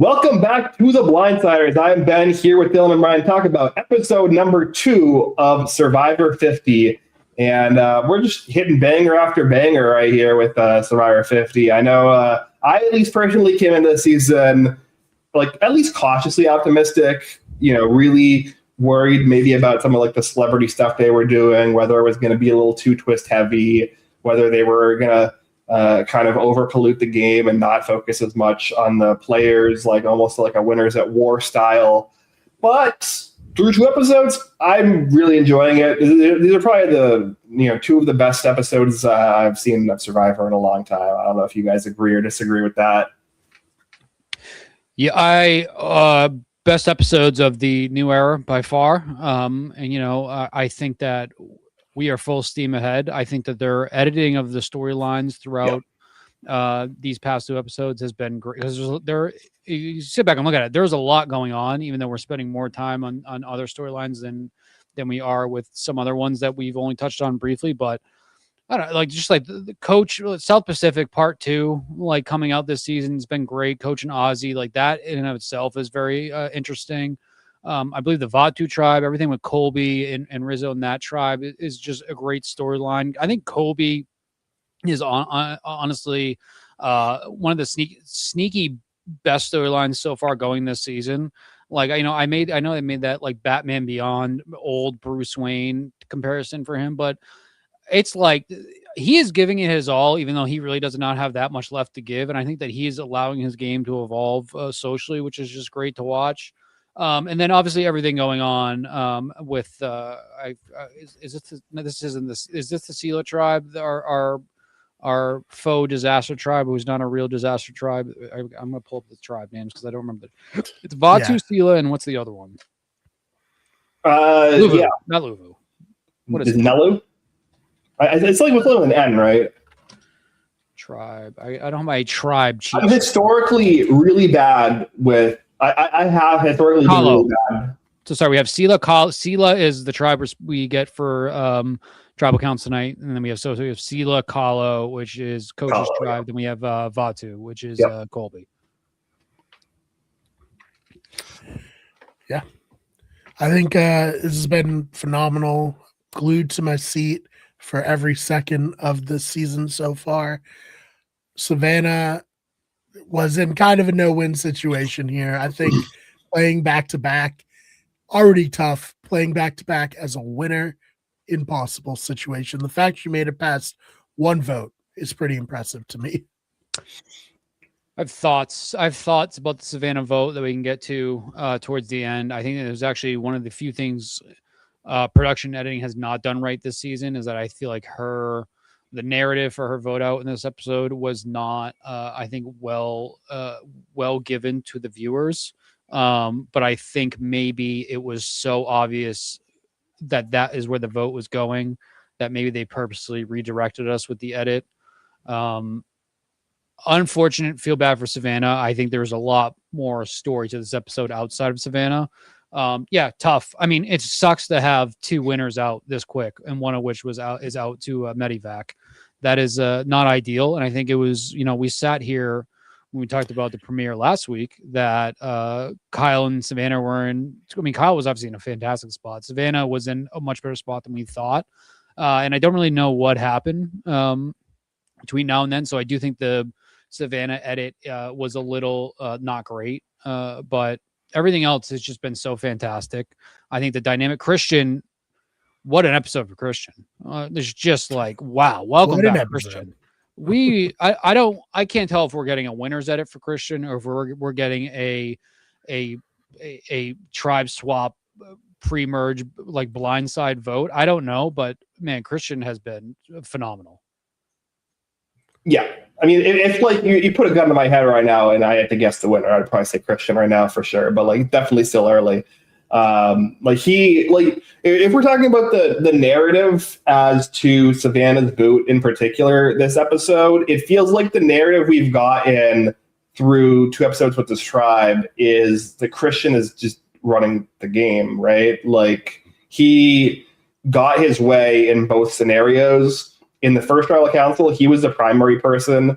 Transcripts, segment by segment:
Welcome back to the Blindsiders. I'm Ben here with Dylan and Brian. Talk about episode number 2 of Survivor 50. And we're just hitting banger after banger right here with Survivor 50. I know I at least personally came into the season like at least cautiously optimistic, really worried maybe about some of like the celebrity stuff they were doing, whether it was going to be a little too twist heavy, whether they were going to kind of over pollute the game and not focus as much on the players, like almost like a winners at war style. But through 2 episodes, I'm really enjoying it. These are probably the 2 of the best episodes I've seen of Survivor in a long time. I don't know if you guys agree or disagree with that. Yeah, best episodes of the new era by far. I think that we are full steam ahead. I think that their editing of the storylines throughout these past 2 episodes has been great. Because you sit back and look at it, there's a lot going on, even though we're spending more time on other storylines than we are with some other ones that we've only touched on briefly. But I don't know, just like the coach, South Pacific Part 2, like coming out this season has been great. Coaching Ozzy, like that in and of itself is very interesting. I believe the Vatu tribe, everything with Colby and Rizzo and that tribe is just a great storyline. I think Colby is honestly one of the sneaky best storylines so far going this season. Like, I know they made that like Batman Beyond old Bruce Wayne comparison for him, but it's like he is giving it his all, even though he really does not have that much left to give. And I think that he is allowing his game to evolve socially, which is just great to watch. And then obviously everything going on with is this the Sela tribe, our faux disaster tribe, who's not a real disaster tribe? I'm gonna pull up the tribe names because I don't remember. It's Vatu, Sela, and what's the other one? Luvu, not Luvu. What is it? Nelu? It's like with an N, right? Tribe. I don't have my tribe chief. I'm historically really bad with. I have historically been really bad. So sorry, we have Sela. Sela is the tribe we get for tribal counts tonight, and then we have Sela, Kalo, which is Coach's tribe. Then we have Vatu, which is Colby. Yeah, I think this has been phenomenal. Glued to my seat for every second of the season so far. Savannah was in kind of a no-win situation here. I think playing back-to-back, already tough. Playing back-to-back as a winner, impossible situation. The fact she made it past 1 vote is pretty impressive to me. I have thoughts about the Savannah vote that we can get to towards the end. I think it was actually one of the few things production editing has not done right this season, is that I feel like the narrative for her vote out in this episode was not, I think, well given to the viewers. But I think maybe it was so obvious that is where the vote was going that maybe they purposely redirected us with the edit. Unfortunate, feel bad for Savannah. I think there's a lot more story to this episode outside of Savannah. Tough. I mean, it sucks to have 2 winners out this quick, and one of which is out to Medivac. That is not ideal. And I think it was, we sat here when we talked about the premiere last week that Kyle and Savannah were in. I mean, Kyle was obviously in a fantastic spot. Savannah was in a much better spot than we thought. And I don't really know what happened between now and then. So I do think the Savannah edit was a little not great, but everything else has just been so fantastic. I think the dynamic Christian, what an episode for Christian. There's just like, wow, welcome back, Christian. I can't tell if we're getting a winner's edit for Christian or if we're getting a tribe swap pre-merge like blindside vote. I don't know, but man, Christian has been phenomenal. Yeah. I mean, if like you put a gun to my head right now and I had to guess the winner, I'd probably say Christian right now for sure. But like definitely still early. If we're talking about the narrative as to Savannah's boot in particular, this episode, it feels like the narrative we've gotten through 2 episodes with this tribe is the Christian is just running the game, right? Like he got his way in both scenarios. In the first trial council, he was the primary person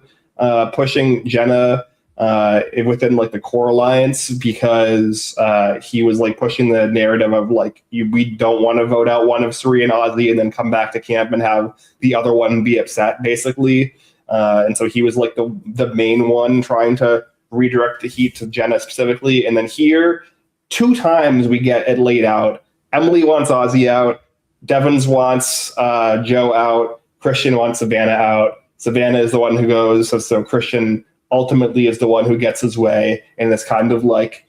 pushing Jenna within like the core alliance, because he was like pushing the narrative of like we don't want to vote out one of Suri and Ozzy and then come back to camp and have the other one be upset, basically. And so he was like the main one trying to redirect the heat to Jenna specifically. And then here, 2 times we get it laid out. Emily wants Ozzy out. Devins wants Joe out. Christian wants Savannah out. Savannah is the one who goes. So Christian ultimately is the one who gets his way in this kind of like,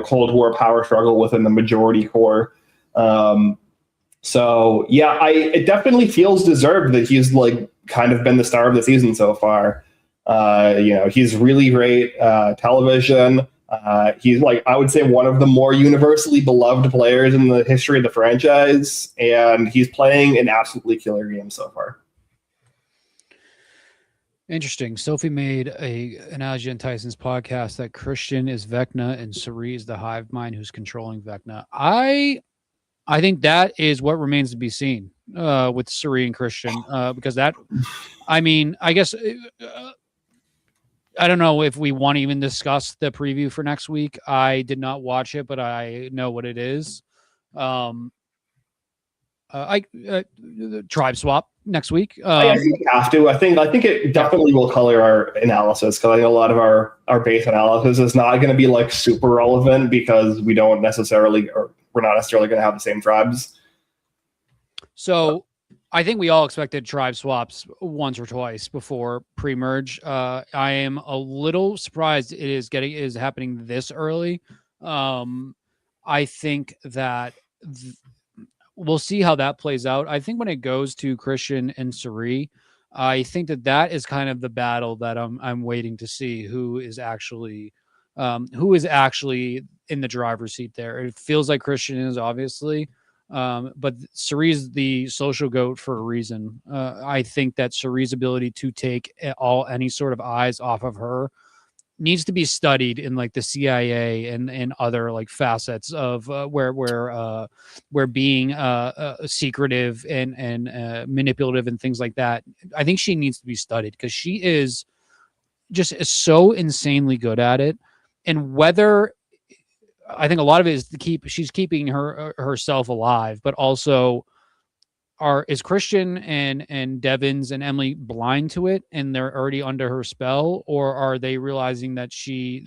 Cold War power struggle within the majority core. So yeah, it definitely feels deserved that he's like kind of been the star of the season so far. He's really great television. He's like, I would say, one of the more universally beloved players in the history of the franchise, and he's playing an absolutely killer game so far. Interesting. Sophie made an analogy on Tyson's podcast that Christian is Vecna and Suri is the hive mind who's controlling Vecna. I think that is what remains to be seen with Suri and Christian, because that, I mean, I guess, I don't know if we want to even discuss the preview for next week. I did not watch it, but I know what it is. Tribe swap next week. I think we have to. I think it definitely will color our analysis, because I think a lot of our base analysis is not going to be like super relevant because we're not necessarily going to have the same tribes. So I think we all expected tribe swaps once or twice before pre-merge. I am a little surprised it is happening this early. I think that we'll see how that plays out. I think when it goes to Christian and Suri, I think that is kind of the battle that I'm waiting to see who is actually in the driver's seat there. It feels like Christian is, obviously, but Suri's the social goat for a reason. I think that Suri's ability to take any sort of eyes off of her needs to be studied in like the CIA and other like facets of where being secretive and manipulative and things like that. I think she needs to be studied because she is just so insanely good at it. And whether I think a lot of it is she's keeping herself alive, but also is Christian and Devins and Emily blind to it and they're already under her spell, or are they realizing that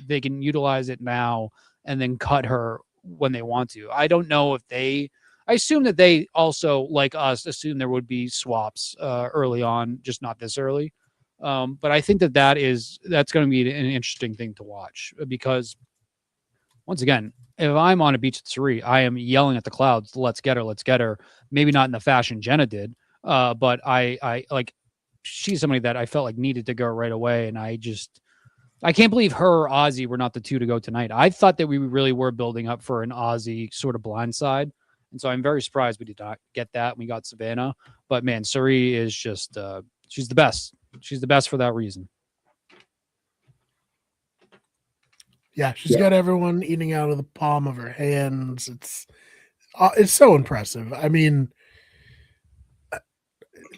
they can utilize it now and then cut her when they want to? I don't know if I assume that they also, like us, assume there would be swaps early on, just not this early. But I think that's going to be an interesting thing to watch, because once again, if I'm on a beach at Suri, I am yelling at the clouds, let's get her. Maybe not in the fashion Jenna did, but I like, she's somebody that I felt like needed to go right away. And I can't believe her or Ozzy were not the two to go tonight. I thought that we really were building up for an Ozzy sort of blindside. And so I'm very surprised we did not get that. We got Savannah, but man, Suri is just, she's the best. She's the best for that reason. Yeah, she's got everyone eating out of the palm of her hands. It's so impressive. I mean,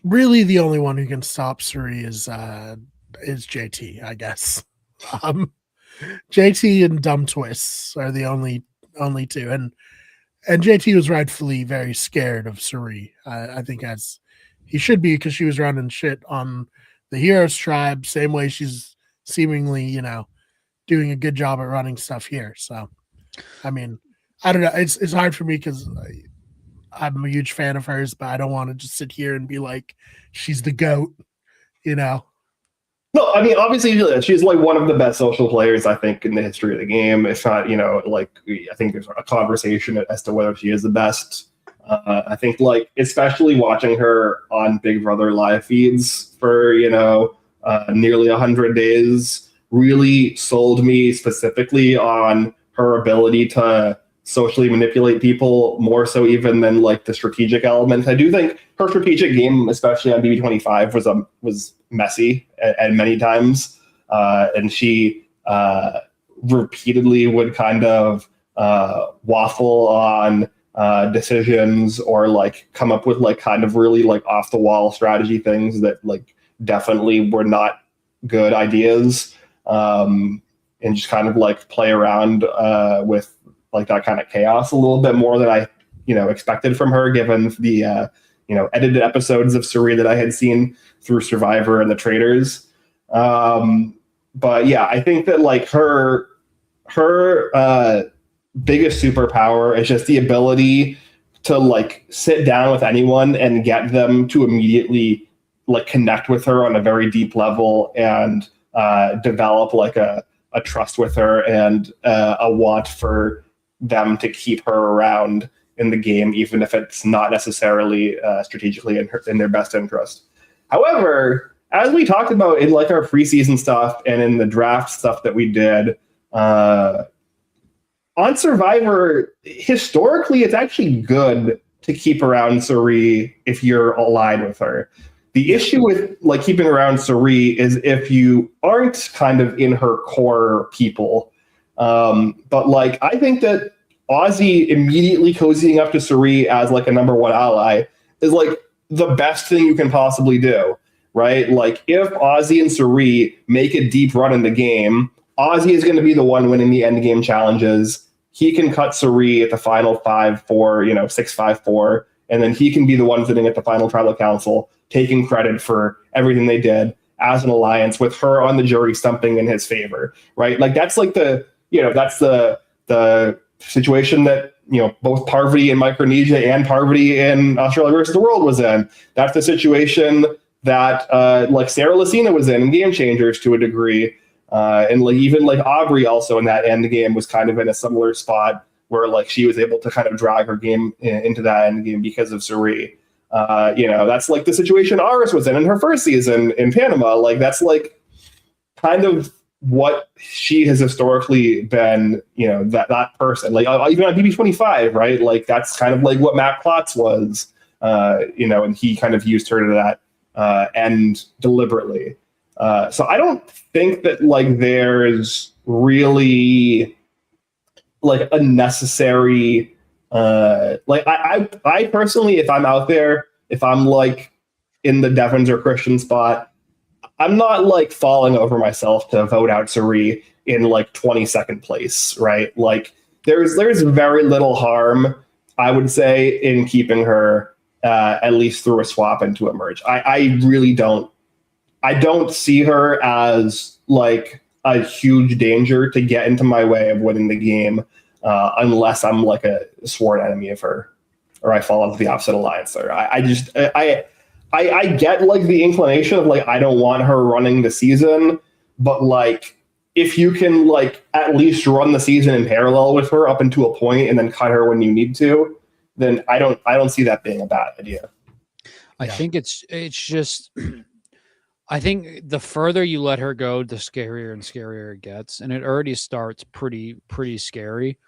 really, the only one who can stop Suri is JT, I guess. JT and Dumb Twists are the only two, and JT was rightfully very scared of Suri. I think as he should be, because she was running shit on the Heroes tribe, same way she's seemingly, doing a good job at running stuff here. So, I mean, I don't know. It's hard for me because I'm a huge fan of hers, but I don't want to just sit here and be like, she's the GOAT, No, I mean, obviously she's like one of the best social players, I think, in the history of the game. If not, like, I think there's a conversation as to whether she is the best. I think, like, especially watching her on Big Brother live feeds for, nearly 100 days really sold me specifically on her ability to socially manipulate people more so even than like the strategic element. I do think her strategic game, especially on BB25, was messy at many times, and she repeatedly would kind of waffle on decisions or like come up with like kind of really like off the wall strategy things that like definitely were not good ideas. and just kind of like play around with like that kind of chaos a little bit more than I expected from her, given the edited episodes of Suri that I had seen through Survivor and the Traitors. But yeah, I think that like her biggest superpower is just the ability to like sit down with anyone and get them to immediately like connect with her on a very deep level and develop like a trust with her and a want for them to keep her around in the game, even if it's not necessarily strategically in their best interest. However, as we talked about in like our preseason stuff and in the draft stuff that we did, on Survivor, historically, it's actually good to keep around Suri if you're aligned with her. The issue with like keeping around Suri is if you aren't kind of in her core people. But like, I think that Ozzy immediately cozying up to Suri as like a number one ally is like the best thing you can possibly do, right? Like if Ozzy and Suri make a deep run in the game, Ozzy is going to be the one winning the end game challenges. He can cut Suri at the final 5-4, 6-5-4, and then he can be the one sitting at the final tribal council, taking credit for everything they did as an alliance with her on the jury stumping in his favor, right? Like that's like that's the situation that both Parvati in Micronesia and Parvati in Australia versus the World was in. That's the situation that like Sarah Lucina was in Game Changers to a degree. And like even like Aubrey also in that end game was kind of in a similar spot where like she was able to kind of drag her game into that end game because of Suri. That's like the situation Aris was in her first season in Panama. Like that's like kind of what she has historically been, that person. Like even on BB25, right? Like that's kind of like what Matt Klotz was, and he kind of used her to that end deliberately. So I don't think that like there's really like a necessary like I personally, if I'm out there, if I'm like in the Devons or Christian spot, I'm not like falling over myself to vote out Suri in like 22nd place, right? Like there's very little harm, I would say, in keeping her at least through a swap into a merge. I really don't. I don't see her as like a huge danger to get into my way of winning the game unless I'm like a sworn enemy of her or I fall into the opposite alliance there. I get like the inclination of like I don't want her running the season, but like if you can like at least run the season in parallel with her up into a point and then cut her when you need to, then I don't see that being a bad idea. I think it's just I think the further you let her go, the scarier and scarier it gets, and it already starts pretty scary.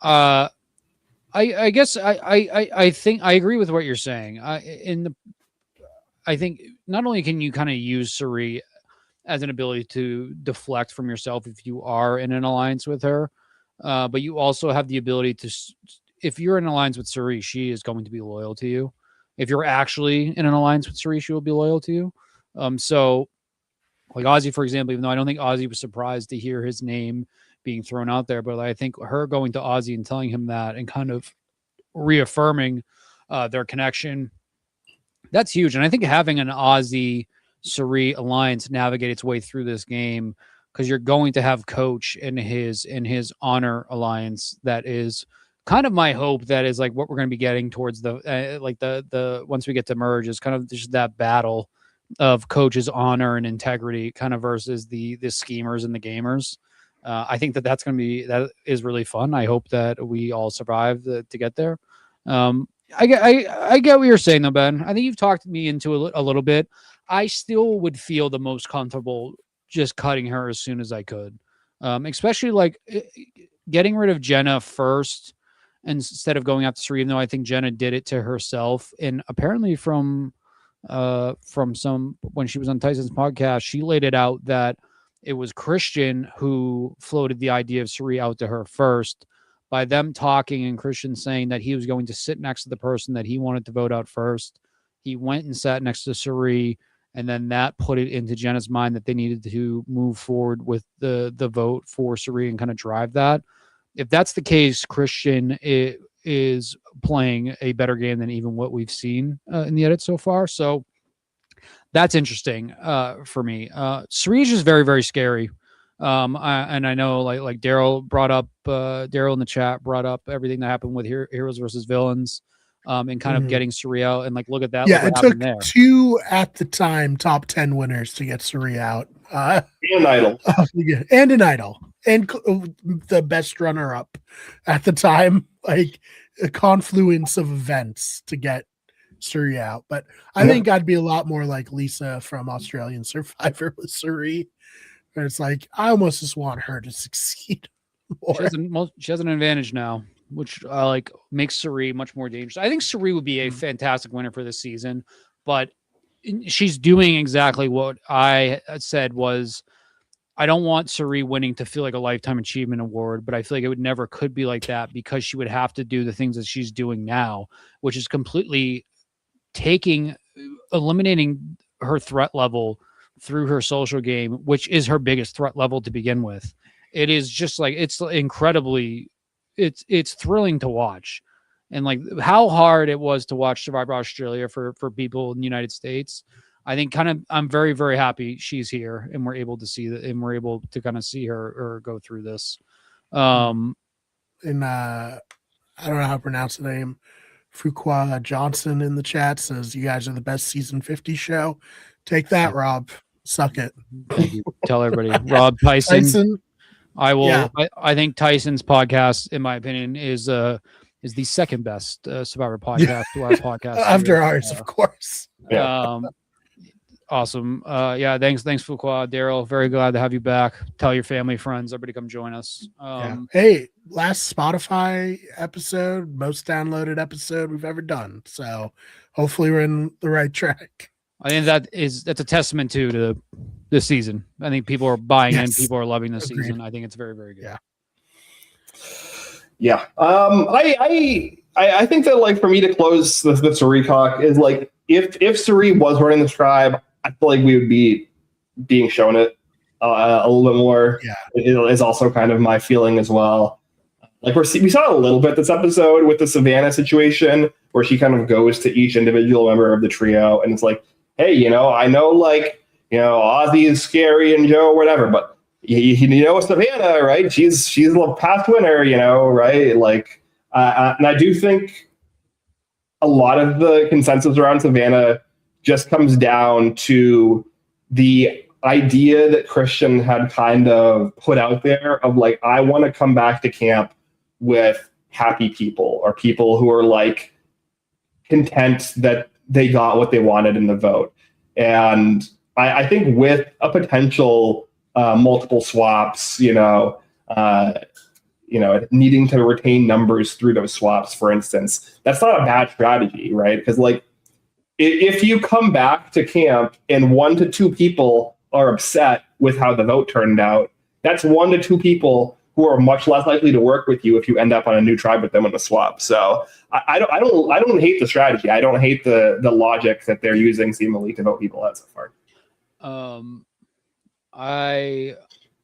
I guess I think I agree with what you're saying. I think not only can you kind of use Suri as an ability to deflect from yourself if you are in an alliance with her, but you also have the ability to, if you're in an alliance with Suri, she is going to be loyal to you. If you're actually in an alliance with Suri, she will be loyal to you. So like Ozzy, for example, even though I don't think Ozzy was surprised to hear his name being thrown out there, but I think her going to Ozzy and telling him that and kind of reaffirming their connection, that's huge. And I think having an Ozzy Suri alliance navigate its way through this game, because you're going to have Coach in his honor alliance. That is kind of my hope. That is like what we're going to be getting towards the like the once we get to merge is kind of just that battle of Coach's honor and integrity kind of versus the schemers and the gamers. I think that is really fun. I hope that we all survive to get there. I get what you're saying though, Ben. I think you've talked me into a little bit. I still would feel the most comfortable just cutting her as soon as I could. Especially like getting rid of Jenna first instead of going after Suri, even though I think Jenna did it to herself. And apparently from some, when she was on Tyson's podcast, she laid it out that it was Christian who floated the idea of Suri out to her first by them talking, and Christian saying that he was going to sit next to the person that he wanted to vote out first. He went and sat next to Suri, And then that put it into Jenna's mind that they needed to move forward with the vote for Cirie and kind of drive that. If that's the case, Christian is playing a better game than even what we've seen in the edit so far. So that's interesting for me. Cirie is just very, very scary. I know like Daryl brought up, Daryl in the chat brought up everything that happened with Heroes versus Villains. And kind of getting Cirie out, and like look at that. Yeah, it took there. 2 at the time top 10 winners to get Cirie out. And Idol. And an Idol. And the best runner up at the time. Like a confluence of events to get Cirie out. But I think I'd be a lot more like Lisa from Australian Survivor with Cirie. Where it's like, I almost just want her to succeed more. She has an advantage now, which makes Cirie much more dangerous. I think Cirie would be a fantastic winner for this season, but she's doing exactly what I said was, I don't want Cirie winning to feel like a lifetime achievement award, but I feel like it could be like that because she would have to do the things that she's doing now, which is completely eliminating her threat level through her social game, which is her biggest threat level to begin with. It is just like, it's incredibly, it's thrilling to watch. And like how hard it was to watch Survivor Australia for people in the United States. I think I'm very, very happy she's here and we're able to see that, and we're able to kind of see her go through this. I don't know how to pronounce the name. Fuqua Johnson in the chat says, you guys are the best season 50 show. Take that, Rob. Suck it. Thank you. Tell everybody. Rob Tyson. I will. Yeah. I think Tyson's podcast, in my opinion, is the second best Survivor podcast to our podcast after ours, of course. Awesome. Thanks, Fuqua. Daryl, very glad to have you back. Tell your family, friends, everybody come join us. Hey, last Spotify episode, most downloaded episode we've ever done. So hopefully we're in the right track. I think that's a testament to this season. I think people are buying in. People are loving this season. I think it's very, very good. Yeah. I think that like for me to close the Cirie talk is like if Cirie was running the tribe, I feel like we would be being shown it a little bit more. Yeah. It is also kind of my feeling as well. Like we saw a little bit this episode with the Savannah situation where she kind of goes to each individual member of the trio and it's like, hey, I know like, Ozzy is scary and Joe or whatever, but Savannah, right? She's a past winner, right? Like, and I do think a lot of the consensus around Savannah just comes down to the idea that Christian had kind of put out there of like, I want to come back to camp with happy people or people who are like content that they got what they wanted in the vote. And I think with a potential multiple swaps, needing to retain numbers through those swaps, for instance, that's not a bad strategy, right? Because like if you come back to camp and 1 to 2 people are upset with how the vote turned out, that's 1 to 2 people who are much less likely to work with you if you end up on a new tribe with them in the swap. So I don't hate the strategy. I don't hate the logic that they're using seemingly to vote people out so far. I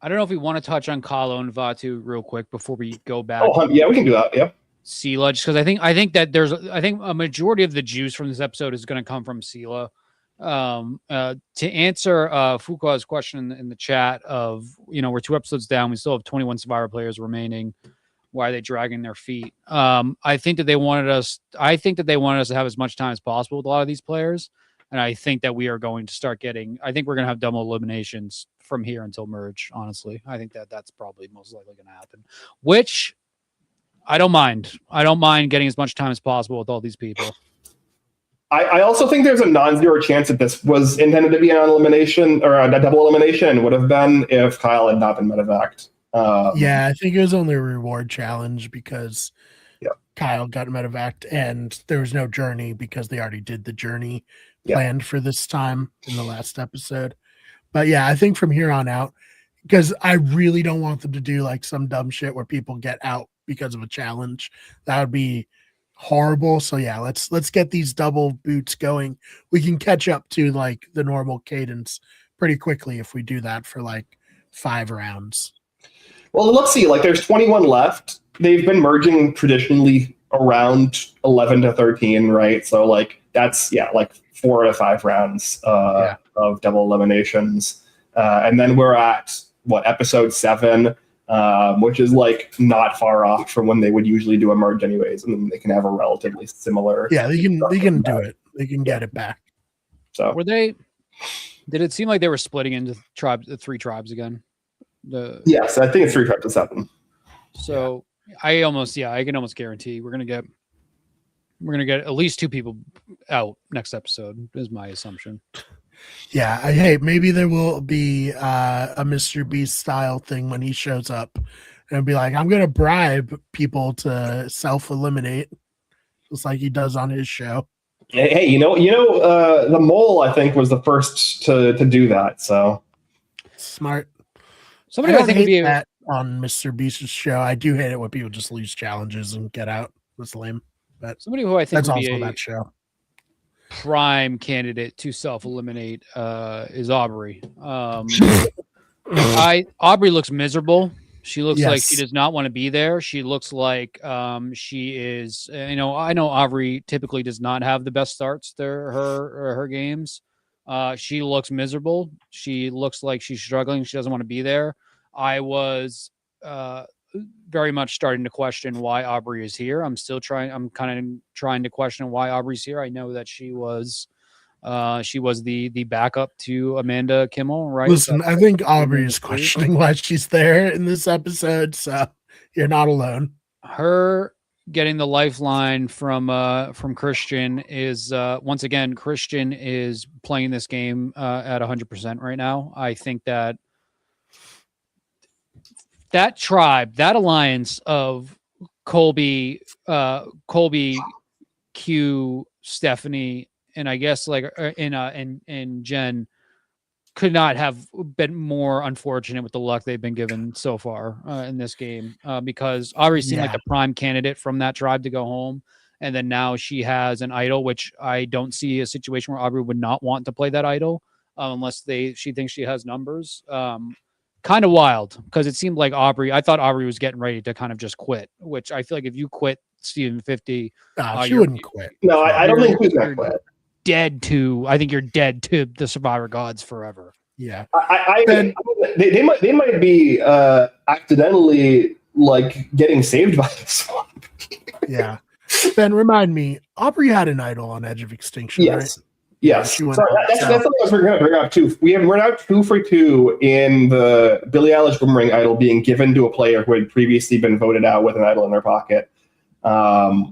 don't know if we want to touch on Kahlo and Vatu real quick before we go back. Oh yeah, we can do that. Yeah. Sela, just because I think that I think a majority of the juice from this episode is going to come from Sela. To answer Fuqua's question in the chat of, we're 2 episodes down, we still have 21 Survivor players remaining. Why are they dragging their feet? I think that they wanted us to have as much time as possible with a lot of these players. And I think that we are going to start I think we're going to have double eliminations from here until merge. Honestly, I think that's probably most likely going to happen, which I don't mind. I don't mind getting as much time as possible with all these people. I also think there's a non-zero chance that this was intended to be an elimination or a double elimination would have been if Kyle had not been medevaced. I think it was only a reward challenge because Kyle got medevaced and there was no journey because they already did the journey planned for this time in the last episode. But I think from here on out, because I really don't want them to do like some dumb shit where people get out because of a challenge. That would be horrible. So yeah, let's get these double boots going. We can catch up to like the normal cadence pretty quickly if we do that for like 5 rounds. Well, let's see. Like, there's 21 left. They've been merging traditionally around 11 to 13, right? So like that's like 4 to 5 rounds of double eliminations, and then we're at episode 7. Which is like not far off from when they would usually do a merge anyways, and then they can have a relatively similar. Yeah, they can do it. They can get it back. So did it seem like they were splitting into the 3 tribes again? Yes, I think it's 3 tribes to 7. So I can almost guarantee we're gonna get at least 2 people out next episode is my assumption. Yeah, hey, maybe there will be a Mr. Beast style thing when he shows up and be like, I'm going to bribe people to self-eliminate, just like he does on his show. Hey, the mole, I think, was the first to do that. So smart. Somebody I think would be that on Mr. Beast's show. I do hate it when people just lose challenges and get out. That's lame. But somebody who I think that's would also be that show. Prime candidate to self-eliminate is Aubrey. Aubrey looks miserable. She looks like she does not want to be there. She looks like she is. I know Aubrey typically does not have the best starts to her games. She looks miserable. She looks like she's struggling. She doesn't want to be there. I was very much starting to question why Aubrey is here. I'm kind of trying to question why Aubrey's here. I know that she was the backup to Amanda Kimmel, right? Listen, I think Aubrey is questioning why she's there in this episode, so you're not alone. Her getting the lifeline from Christian is once again, Christian is playing this game at 100% right now. I think that tribe, that alliance of Colby, Q, Stephanie, and I guess and Jen could not have been more unfortunate with the luck they've been given so far in this game, because Aubrey seemed like the prime candidate from that tribe to go home. And then now she has an idol, which I don't see a situation where Aubrey would not want to play that idol unless she thinks she has numbers. Kind of wild, because it seemed like I thought Aubrey was getting ready to kind of just quit, which I feel like if you quit Steven 50, she wouldn't quit. No, I don't think she's going to quit. I think you're dead to the Survivor gods forever. Yeah. They might be accidentally like getting saved by this one. Yeah. Ben, remind me, Aubrey had an idol on Edge of Extinction, right? Yes. Sorry, that's something else we're going to bring up too. We're now 2 for 2 in the Billie Eilish Boomerang idol being given to a player who had previously been voted out with an idol in their pocket,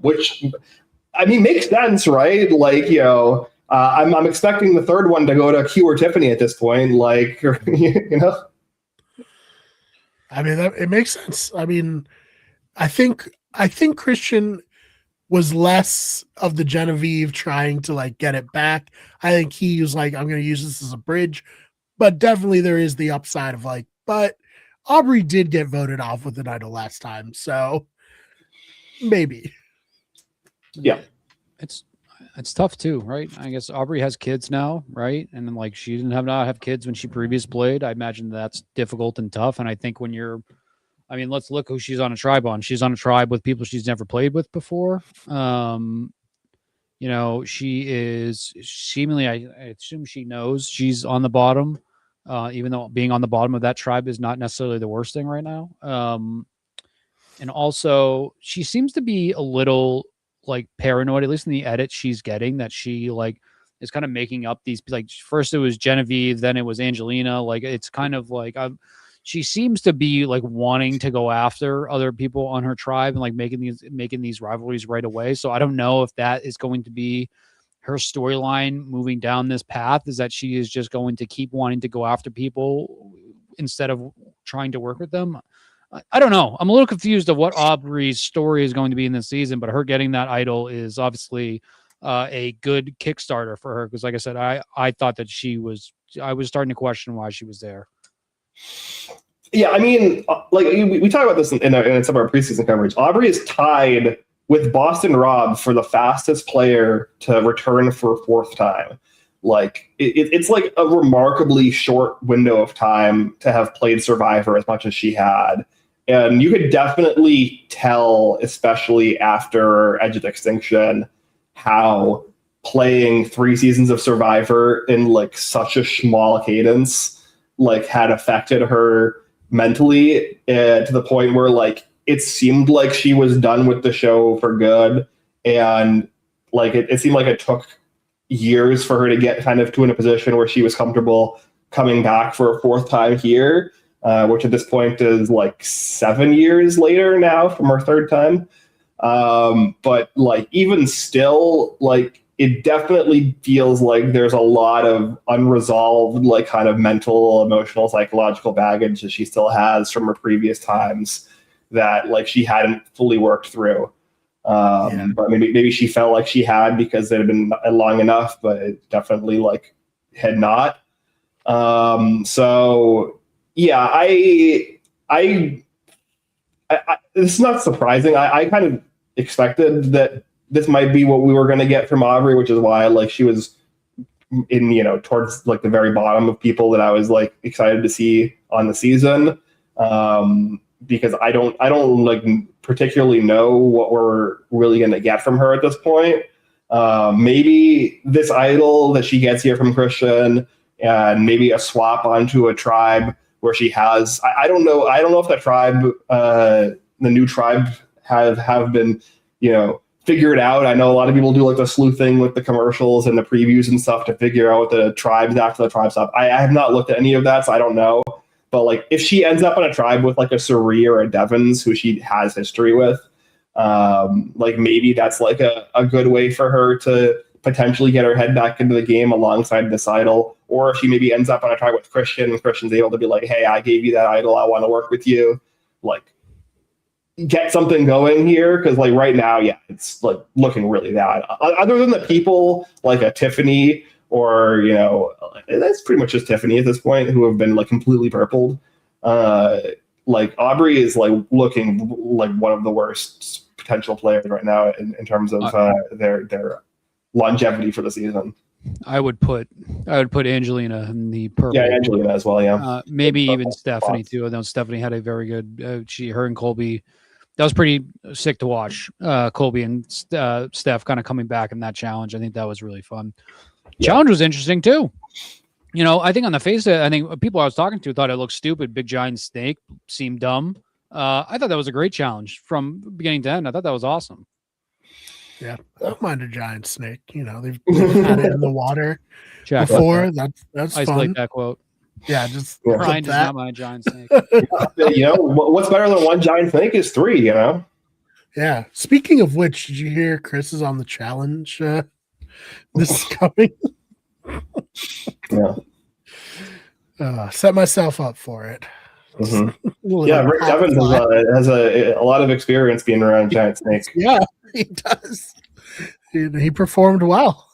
which I mean makes sense, right? Like, I'm expecting the third one to go to Q or Tiffany at this point, like, I mean, it makes sense. I mean, I think Christian was less of the Genevieve trying to like get it back. I think he was like, I'm going to use this as a bridge, but definitely there is the upside of like, but Aubrey did get voted off with an idol last time. So maybe. Yeah. It's tough too, right? I guess Aubrey has kids now, right? And then like she didn't have kids when she previously played. I imagine that's difficult and tough. And I think when let's look who she's on a tribe on. She's on a tribe with people she's never played with before. She is seemingly, I assume she knows she's on the bottom, even though being on the bottom of that tribe is not necessarily the worst thing right now. And also she seems to be a little like paranoid, at least in the edit she's getting, that she like is kind of making up these, like first it was Genevieve, then it was Angelina. Like it's kind of like she seems to be like wanting to go after other people on her tribe and like making these rivalries right away. So I don't know if that is going to be her storyline moving down this path, is that she is just going to keep wanting to go after people instead of trying to work with them. I don't know. I'm a little confused of what Aubrey's story is going to be in this season, but her getting that idol is obviously a good Kickstarter for her. Because like I said, I thought that I was starting to question why she was there. Yeah, I mean, like we talk about this in some of our preseason coverage. Aubrey is tied with Boston Rob for the fastest player to return for a fourth time. Like it's like a remarkably short window of time to have played Survivor as much as she had. And you could definitely tell, especially after Edge of Extinction, how playing 3 seasons of Survivor in like such a small cadence like had affected her mentally, to the point where like it seemed like she was done with the show for good. And like it seemed like it took years for her to get kind of to in a position where she was comfortable coming back for a fourth time here, which at this point is like 7 years later now from her third time. But like even still, like it definitely feels like there's a lot of unresolved, like kind of mental, emotional, psychological baggage that she still has from her previous times that like she hadn't fully worked through. But maybe she felt like she had because it had been long enough, but it definitely like had not. So yeah, I this is not surprising. I kind of expected that this might be what we were going to get from Aubrey, which is why like she was in, you know, towards like the very bottom of people that I was like excited to see on the season. Because I don't like particularly know what we're really going to get from her at this point. Maybe this idol that she gets here from Christian, and maybe a swap onto a tribe where she has, I don't know if the tribe, the new tribe have been, you know, figured out. I know a lot of people do like the sleuthing with the commercials and the previews and stuff to figure out what the tribes after the tribe stuff. I have not looked at any of that, so I don't know. But like if she ends up on a tribe with like a Suri or a Devons who she has history with, like maybe that's like a good way for her to potentially get her head back into the game alongside this idol. Or if she maybe ends up on a tribe with Christian and Christian's able to be like, hey, I gave you that idol, I want to work with you. Like get something going here, because like right now, yeah, it's like looking really bad. Other than the people like a Tiffany or, you know, that's pretty much just Tiffany at this point, who have been like completely purpled. Like Aubrey is like looking like one of the worst potential players right now in terms of their longevity for the season. I would put Angelina in the purple. Yeah, Angelina as well. Yeah, maybe even Stephanie too. I know Stephanie had a very good. Her and Colby. That was pretty sick to watch. Colby and Steph kind of coming back in that challenge. I think that was really fun. Yeah. Challenge was interesting too. You know, I think on the face of it, I think people I was talking to thought it looked stupid. Big giant snake seemed dumb. I thought that was a great challenge from beginning to end. I thought that was awesome. Yeah, I don't mind a giant snake. You know, they've had it in the water before. That's isolate fun. that quote. Yeah, just Ryan does not mind a giant snake. You know, what's better than one giant snake is 3. You know. Yeah. Speaking of which, did you hear Chris is on the challenge? This is coming. Yeah. Set myself up for it. Mm-hmm. Yeah, Rick Evans has a lot of experience being around giant snakes. Yeah, he does. He performed well.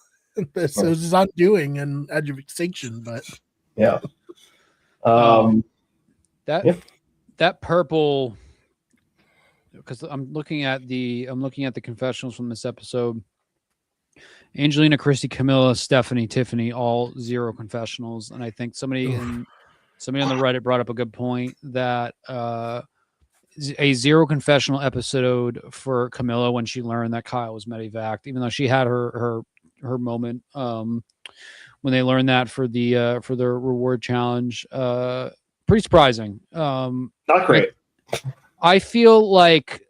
This was his undoing and Edge of Extinction, but yeah. That purple, because I'm looking at the confessionals from this episode. Angelina, Christy, Camilla, Stephanie, Tiffany, all 0 confessionals, and I think somebody on the Reddit brought up a good point that a 0 confessional episode for Camilla when she learned that Kyle was medevaced, even though she had her moment when they learned that for the reward challenge. Pretty surprising. Not great. I feel like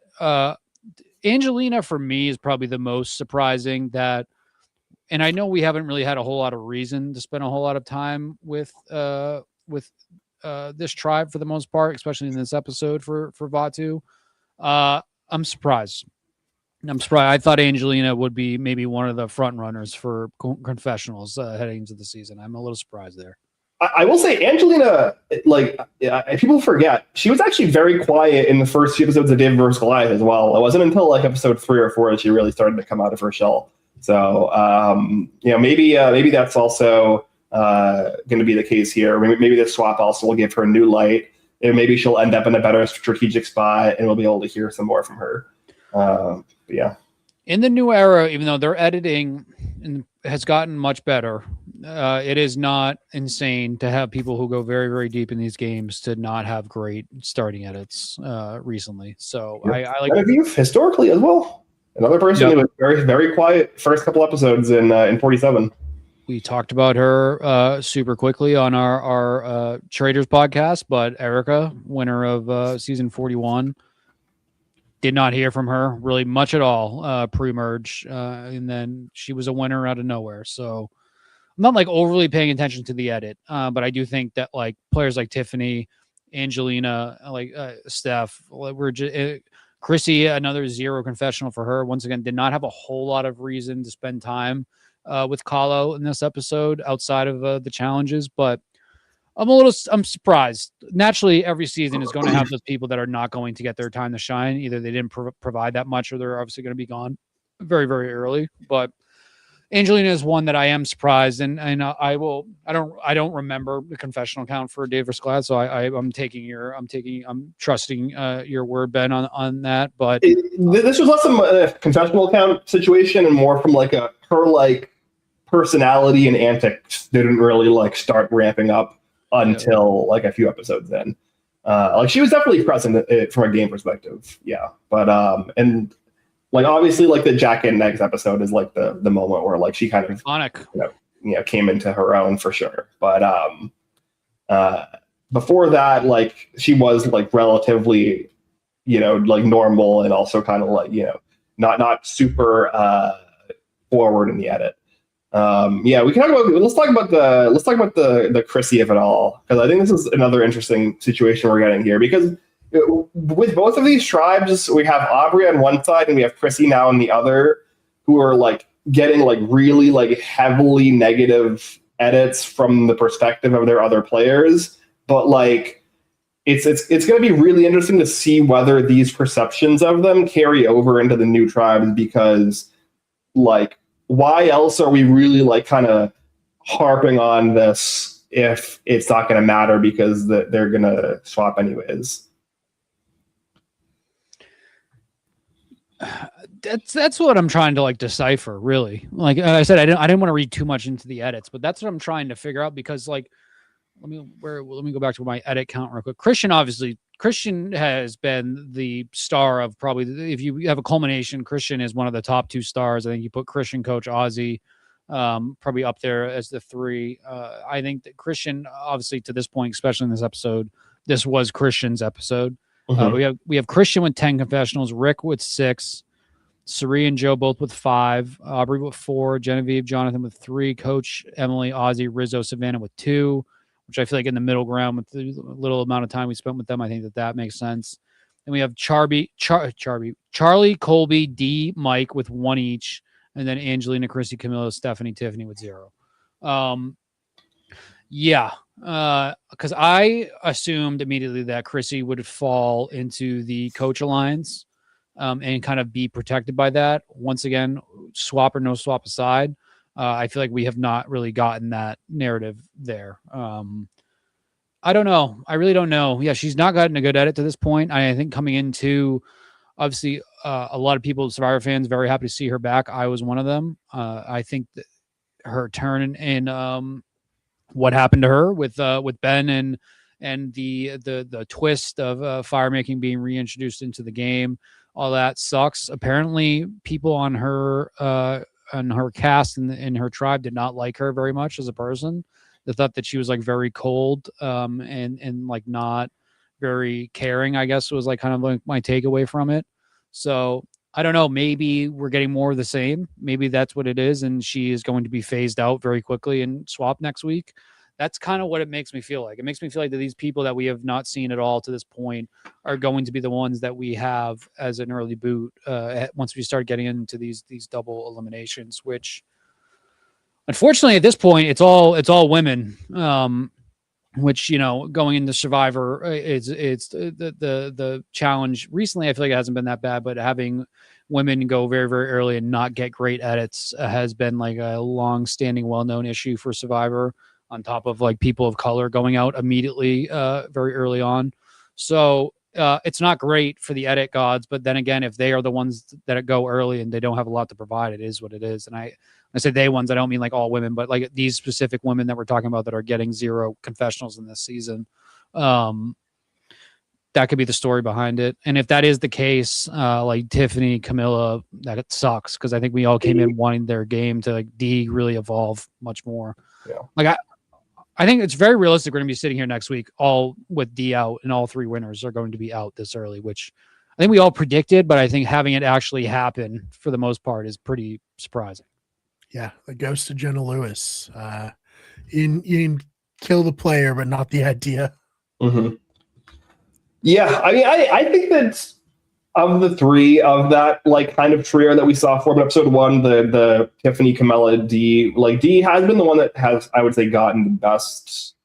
Angelina for me is probably the most surprising that. And I know we haven't really had a whole lot of reason to spend a whole lot of time with this tribe for the most part, especially in this episode for Vatu. I'm surprised. I thought Angelina would be maybe one of the front runners for confessionals heading into the season. I'm a little surprised there. I will say Angelina, like people forget, she was actually very quiet in the first few episodes of David vs. Goliath as well. It wasn't until like episode 3 or 4 that she really started to come out of her shell. So, you know, maybe that's also going to be the case here. Maybe this swap also will give her a new light, and maybe she'll end up in a better strategic spot, and we'll be able to hear some more from her. But yeah. In the new era, even though their editing has gotten much better, it is not insane to have people who go very, very deep in these games to not have great starting edits recently. So I like Genevieve historically as well. Another person who was very, very quiet first couple episodes in 47. We talked about her super quickly on our Traders podcast, but Erica, winner of season 41, did not hear from her really much at all pre-merge, and then she was a winner out of nowhere. So I'm not like overly paying attention to the edit, but I do think that like players like Tiffany, Angelina, like Steph, we're just Chrissy, another zero confessional for her. Once again, did not have a whole lot of reason to spend time with Kahlo in this episode outside of the challenges, but I'm surprised. Naturally, every season is going to have those people that are not going to get their time to shine. Either they didn't provide that much, or they're obviously going to be gone very, very early. But Angelina is one that I am surprised, and I don't remember the confessional count for Dave Rasclat, so I'm trusting your word, Ben, on that. But this was less a confessional count situation and more from like her like personality and antics didn't really like start ramping up until like a few episodes in. Like she was definitely present from a game perspective, yeah. But and like obviously like the Jack and Eggs episode is like the moment where like she kind of iconic, came into her own for sure. But before that, like she was like relatively like normal and also kind of like not super forward in the edit. We can talk about. Let's talk about the Chrissy of it all, because I think this is another interesting situation we're getting here. Because with both of these tribes, we have Aubrey on one side and we have Chrissy now on the other, who are like getting like really like heavily negative edits from the perspective of their other players. But like, it's going to be really interesting to see whether these perceptions of them carry over into the new tribes, because like, why else are we really like kind of harping on this if it's not going to matter because they're going to swap anyways? That's what I'm trying to like decipher, really. Like I said, I didn't want to read too much into the edits, but that's what I'm trying to figure out, because like let me go back to my edit count real quick. Christian has been the star of probably, if you have a culmination, Christian is one of the top two stars. I think you put Christian, Coach Ozzy, probably up there as the three. I think that Christian, obviously to this point, especially in this episode, this was Christian's episode. We have Christian with 10 confessionals, Rick with 6, Sari and Joe both with 5, Aubrey with 4, Genevieve, Jonathan with 3, Coach, Emily, Ozzy, Rizzo, Savannah with 2, which I feel like in the middle ground with the little amount of time we spent with them, I think that makes sense. And we have Charlie, Colby, D, Mike with 1 each, and then Angelina, Chrissy, Camilla, Stephanie, Tiffany with 0. Because I assumed immediately that Chrissy would fall into the Coach Alliance and kind of be protected by that. Once again, swap or no swap aside, I feel like we have not really gotten that narrative there. I don't know. I really don't know. Yeah, she's not gotten a good edit to this point. I think coming into, obviously, a lot of people, Survivor fans, very happy to see her back. I was one of them. I think that her turn in what happened to her with Ben and the twist of fire making being reintroduced into the game, all that sucks. Apparently, people on her cast and in her tribe did not like her very much as a person. They thought that she was like very cold and like not very caring, I guess was like kind of like my takeaway from it. So I don't know, maybe we're getting more of the same. Maybe that's what it is, and she is going to be phased out very quickly and swapped next week. That's kind of what it makes me feel like. It makes me feel like that these people that we have not seen at all to this point are going to be the ones that we have as an early boot once we start getting into these double eliminations, which unfortunately at this point it's all women. Which, going into Survivor, it's the challenge recently. I feel like it hasn't been that bad, but having women go very, very early and not get great edits has been like a long-standing, well-known issue for Survivor, on top of like people of color going out immediately very early on. So it's not great for the edit gods, but then again, if they are the ones that go early and they don't have a lot to provide, it is what it is. And I say they ones, I don't mean like all women, but like these specific women that we're talking about that are getting 0 confessionals in this season. That could be the story behind it. And if that is the case, like Tiffany, Camilla, that it sucks, because I think we all came in wanting their game to like D really evolve much more. Yeah. Like I think it's very realistic. We're going to be sitting here next week, all with D out, and all 3 winners are going to be out this early, which I think we all predicted, but I think having it actually happen for the most part is pretty surprising. Yeah, the ghost of Jenna Lewis. You can kill the player, but not the idea. Mm-hmm. Yeah, I mean, I think that of the 3 of that like kind of trio that we saw from episode 1, the Tiffany, Camilla, D, like D has been the one that has, I would say, gotten the best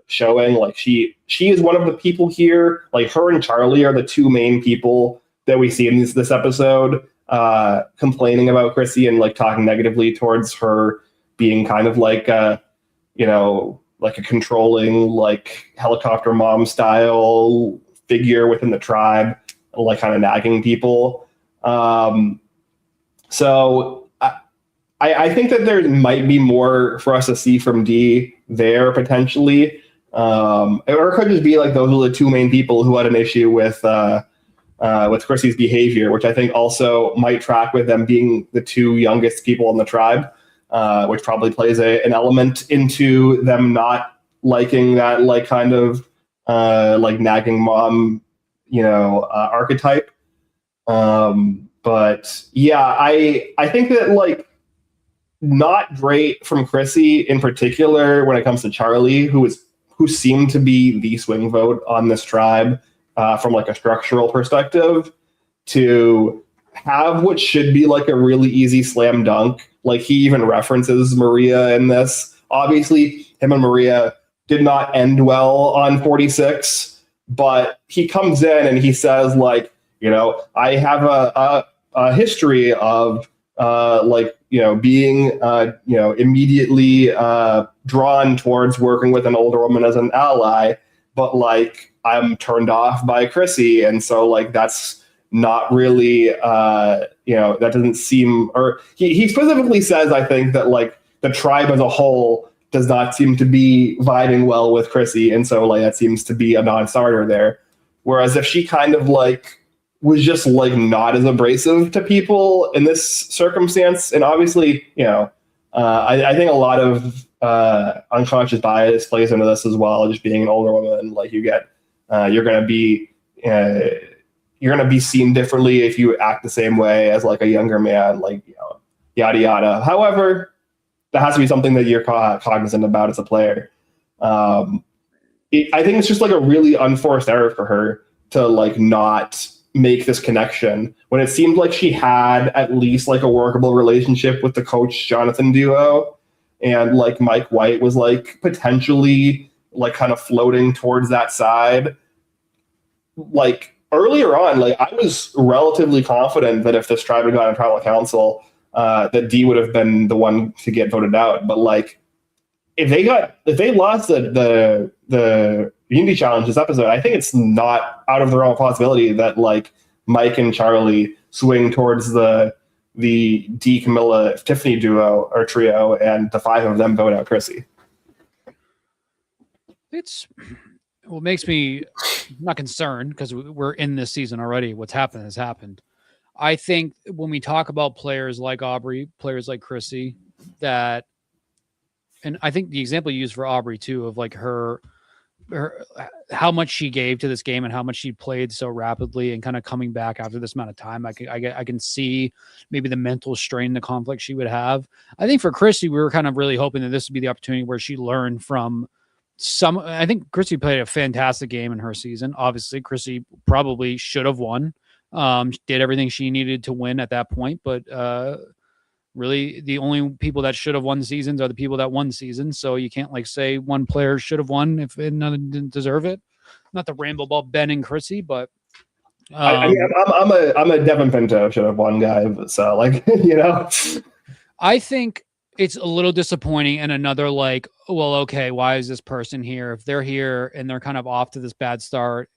showing. Like she is one of the people here. Like her and Charlie are the 2 main people that we see in this episode complaining about Chrissy and like talking negatively towards her being kind of like like a controlling, like helicopter mom style figure within the tribe, like kind of nagging people. So I think that there might be more for us to see from D there potentially. Or it could just be like those are the 2 main people who had an issue with Chrissy's behavior, which I think also might track with them being the 2 youngest people in the tribe, which probably plays an element into them not liking that like kind of like nagging mom, archetype. But yeah, I think that like not great from Chrissy in particular when it comes to Charlie, who seemed to be the swing vote on this tribe from like a structural perspective, to have what should be like a really easy slam dunk. Like he even references Maria in this. Obviously, him and Maria did not end well on 46, but he comes in and he says like, I have a history of being immediately drawn towards working with an older woman as an ally, but like I'm turned off by Chrissy, and so like that's not really that doesn't seem, or he specifically says, I think, that like the tribe as a whole does not seem to be vibing well with Chrissy, and so like that seems to be a non-starter there. Whereas if she kind of like was just like not as abrasive to people in this circumstance, and obviously I think a lot of unconscious bias plays into this as well. Just being an older woman, like you're gonna be seen differently if you act the same way as like a younger man, like yada yada. However, that has to be something that you're cognizant about as a player. I think it's just like a really unforced error for her to like not make this connection when it seemed like she had at least like a workable relationship with the Coach Jonathan duo, and like Mike White was like potentially like kind of floating towards that side. Like earlier on, like I was relatively confident that if this tribe had gone to tribal council, that D would have been the one to get voted out. But like if they lost the Unity Challenge this episode, I think it's not out of the realm of possibility that like Mike and Charlie swing towards the D Camilla Tiffany duo or trio, and the 5 of them vote out Chrissy. It's what makes me not concerned, because we're in this season already. What's happened has happened. I think when we talk about players like Aubrey, players like Chrissy, that, and I think the example you used for Aubrey too, of like her how much she gave to this game and how much she played so rapidly and kind of coming back after this amount of time, I can see maybe the mental strain, the conflict she would have. I think for Chrissy, we were kind of really hoping that this would be the opportunity where she learned from some. I think Chrissy played a fantastic game in her season. Obviously, Chrissy probably should have won. Did everything she needed to win at that point, but really the only people that should have won seasons are the people that won seasons. So you can't like say one player should have won if another didn't deserve it. Not the ramble about Ben and Chrissy, but I'm a Devin Pinto should have won guy. So like, I think it's a little disappointing. And another like, well, okay, why is this person here? If they're here and they're kind of off to this bad start,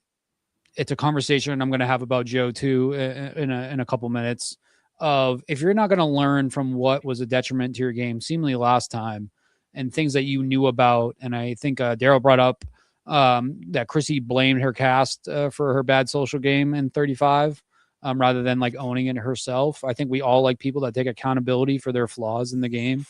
it's a conversation I'm going to have about Joe too in a couple minutes. Of if you're not going to learn from what was a detriment to your game, seemingly last time, and things that you knew about, and I think Daryl brought up that Chrissy blamed her cast for her bad social game in 35. Rather than like owning it herself. I think we all like people that take accountability for their flaws in the game.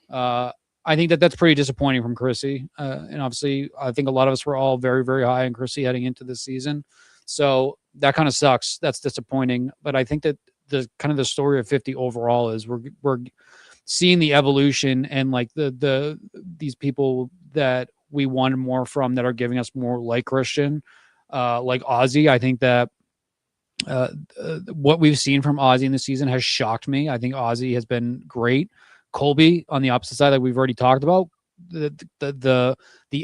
I think that's pretty disappointing from Chrissy. And obviously, I think a lot of us were all very, very high on Chrissy heading into this season. So that kind of sucks. That's disappointing. But I think that the kind of the story of 50 overall is we're seeing the evolution and like these people that we wanted more from that are giving us more like Christian, like Ozzy. I think that what we've seen from Ozzy in the season has shocked me. I think Ozzy has been great. Colby on the opposite side that we've already talked about, the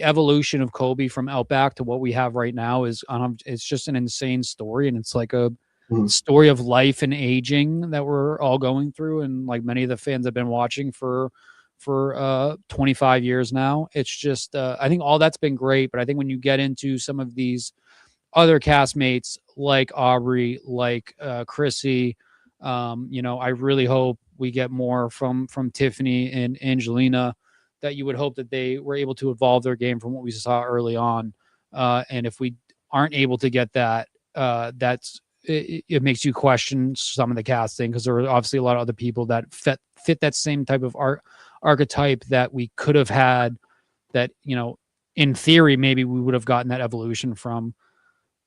evolution of Colby from Outback to what we have right now is it's just an insane story, and it's like a story of life and aging that we're all going through, and like many of the fans have been watching for 25 years now. It's just I think all that's been great, but I think when you get into some of these other castmates like Aubrey, like Chrissy, I really hope we get more from Tiffany and Angelina, that you would hope that they were able to evolve their game from what we saw early on. And if we aren't able to get that, it makes you question some of the casting, because there are obviously a lot of other people that fit that same type of archetype that we could have had that, in theory, maybe we would have gotten that evolution from.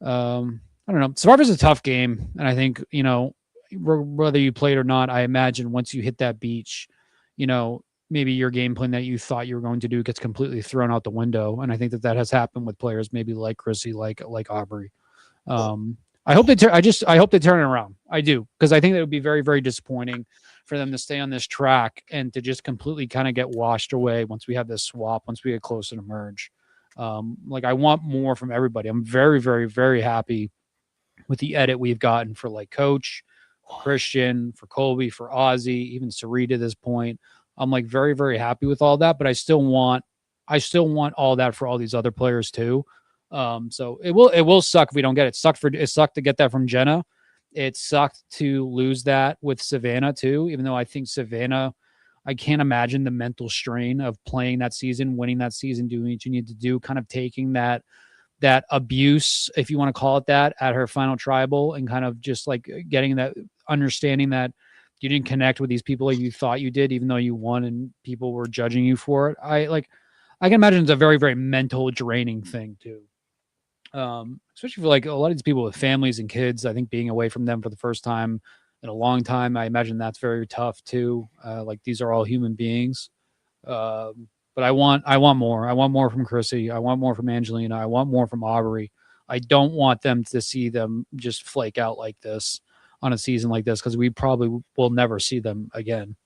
I don't know. Survivor's a tough game. And I think, whether you played or not, I imagine once you hit that beach, maybe your game plan that you thought you were going to do gets completely thrown out the window. And I think that has happened with players maybe like Chrissy, like Aubrey. I hope they turn it around. I do, because I think that would be very, very disappointing for them to stay on this track and to just completely kind of get washed away once we have this swap, once we get closer to merge. I want more from everybody. I'm very, very, very happy with the edit we've gotten for like Coach, Christian, for Colby, for Ozzy, even Sarita at this point. I'm like very, very happy with all that, but I still want all that for all these other players too. So it will suck if we don't get it. It sucked to get that from Jenna. It sucked to lose that with Savannah too, even though I think Savannah, I can't imagine the mental strain of playing that season, winning that season, doing what you need to do, kind of taking that abuse, if you want to call it that, at her final tribal, and kind of just like getting that understanding that you didn't connect with these people like you thought you did, even though you won and people were judging you for it. I can imagine it's a very, very mental draining thing too. Especially for like a lot of these people with families and kids. I think being away from them for the first time in a long time, I imagine that's very tough too. Like these are all human beings. But I want more. I want more from Chrissy. I want more from Angelina. I want more from Aubrey. I don't want them to see them just flake out like this on a season like this, because we probably will never see them again.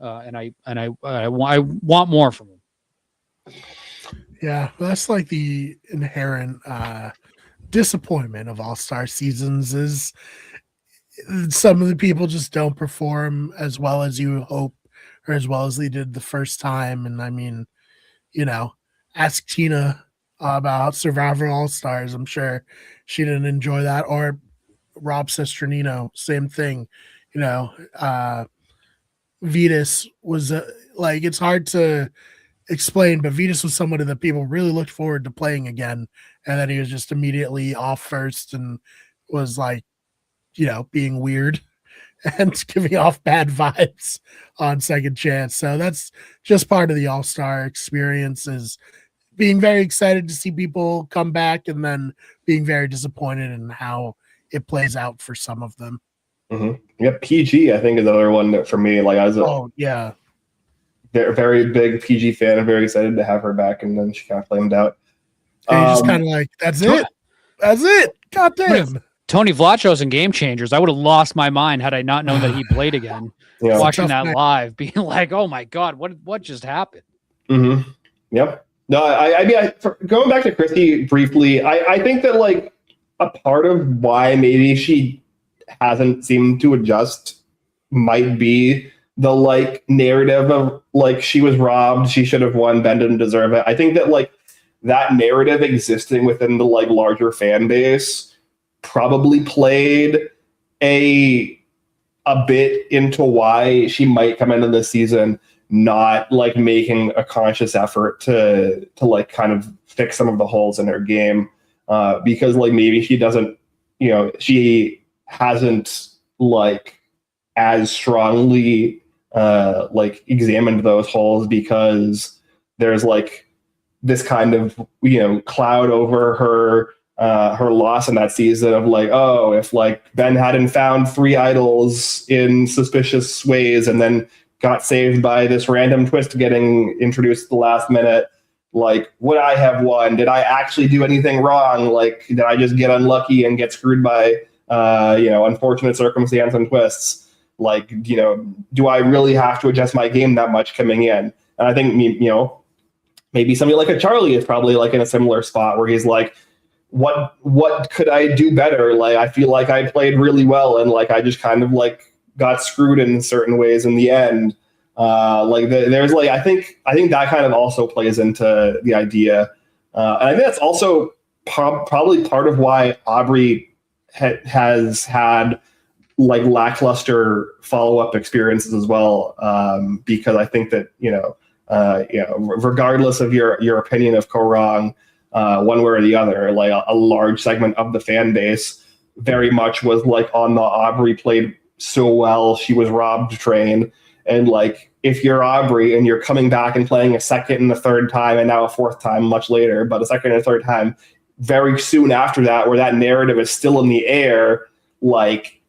And I want more from them. Yeah, that's like the inherent disappointment of all-star seasons is some of the people just don't perform as well as you hope, or as well as they did the first time. And I mean, ask Tina about Survivor All-Stars. I'm sure she didn't enjoy that. Or Rob Sesternino, same thing. Vetus was it's hard to explain, but Vetus was somebody that people really looked forward to playing again, and then he was just immediately off first and was being weird and giving off bad vibes on second chance. So that's just part of the all-star experience, is being very excited to see people come back and then being very disappointed in how it plays out for some of them. Mm-hmm. Yeah, PG, I think, is another one that for me, I was very big PG fan. I'm very excited to have her back, and then she kind of flamed out. Just kind of like, that's it. God damn. Tony Vlachos and Game Changers. I would have lost my mind had I not known that he played again. Yeah. Watching that live, being like, "Oh my god, what just happened?" Mm-hmm. Yep. No, I mean, going back to Christy briefly, I think that a part of why maybe she hasn't seemed to adjust might be the narrative of she was robbed, she should have won, Ben didn't deserve it. I think that that narrative existing within the larger fan base probably played a bit into why she might come into this season not like making a conscious effort to like kind of fix some of the holes in her game, because like maybe she doesn't, she hasn't like as strongly like examined those holes, because there's like this kind of cloud over her loss in that season of like, oh, if like Ben hadn't found 3 idols in suspicious ways and then got saved by this random twist getting introduced at the last minute, like, would I have won? Did I actually do anything wrong? Like, did I just get unlucky and get screwed by unfortunate circumstance and twists? Like, do I really have to adjust my game that much coming in? And I think maybe somebody like a Charlie is probably like in a similar spot where he's like, what could I do better? Like, I feel like I played really well, and like I just kind of like got screwed in certain ways in the end. There's like I think that kind of also plays into the idea, and I think that's also probably part of why Aubrey has had like lackluster follow-up experiences as well, because I think that regardless of your opinion of Korong, one way or the other, like a large segment of the fan base very much was like on the Aubrey played so well, she was robbed train. And like, if you're Aubrey and you're coming back and playing a second and a third time and now a fourth time much later, but a second and a third time very soon after that, where that narrative is still in the air, like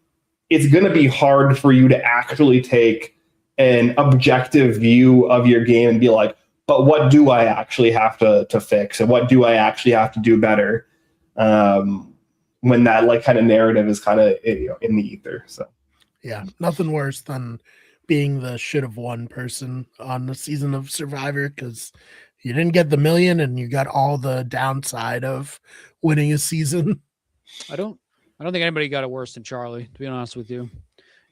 it's going to be hard for you to actually take an objective view of your game and be like, but what do I actually have to fix? And what do I actually have to do better? When that like kind of narrative is kind of in the ether. So yeah, nothing worse than being the should have won person on the season of Survivor, because you didn't get the million and you got all the downside of winning a season. I don't think anybody got it worse than Charlie, to be honest with you.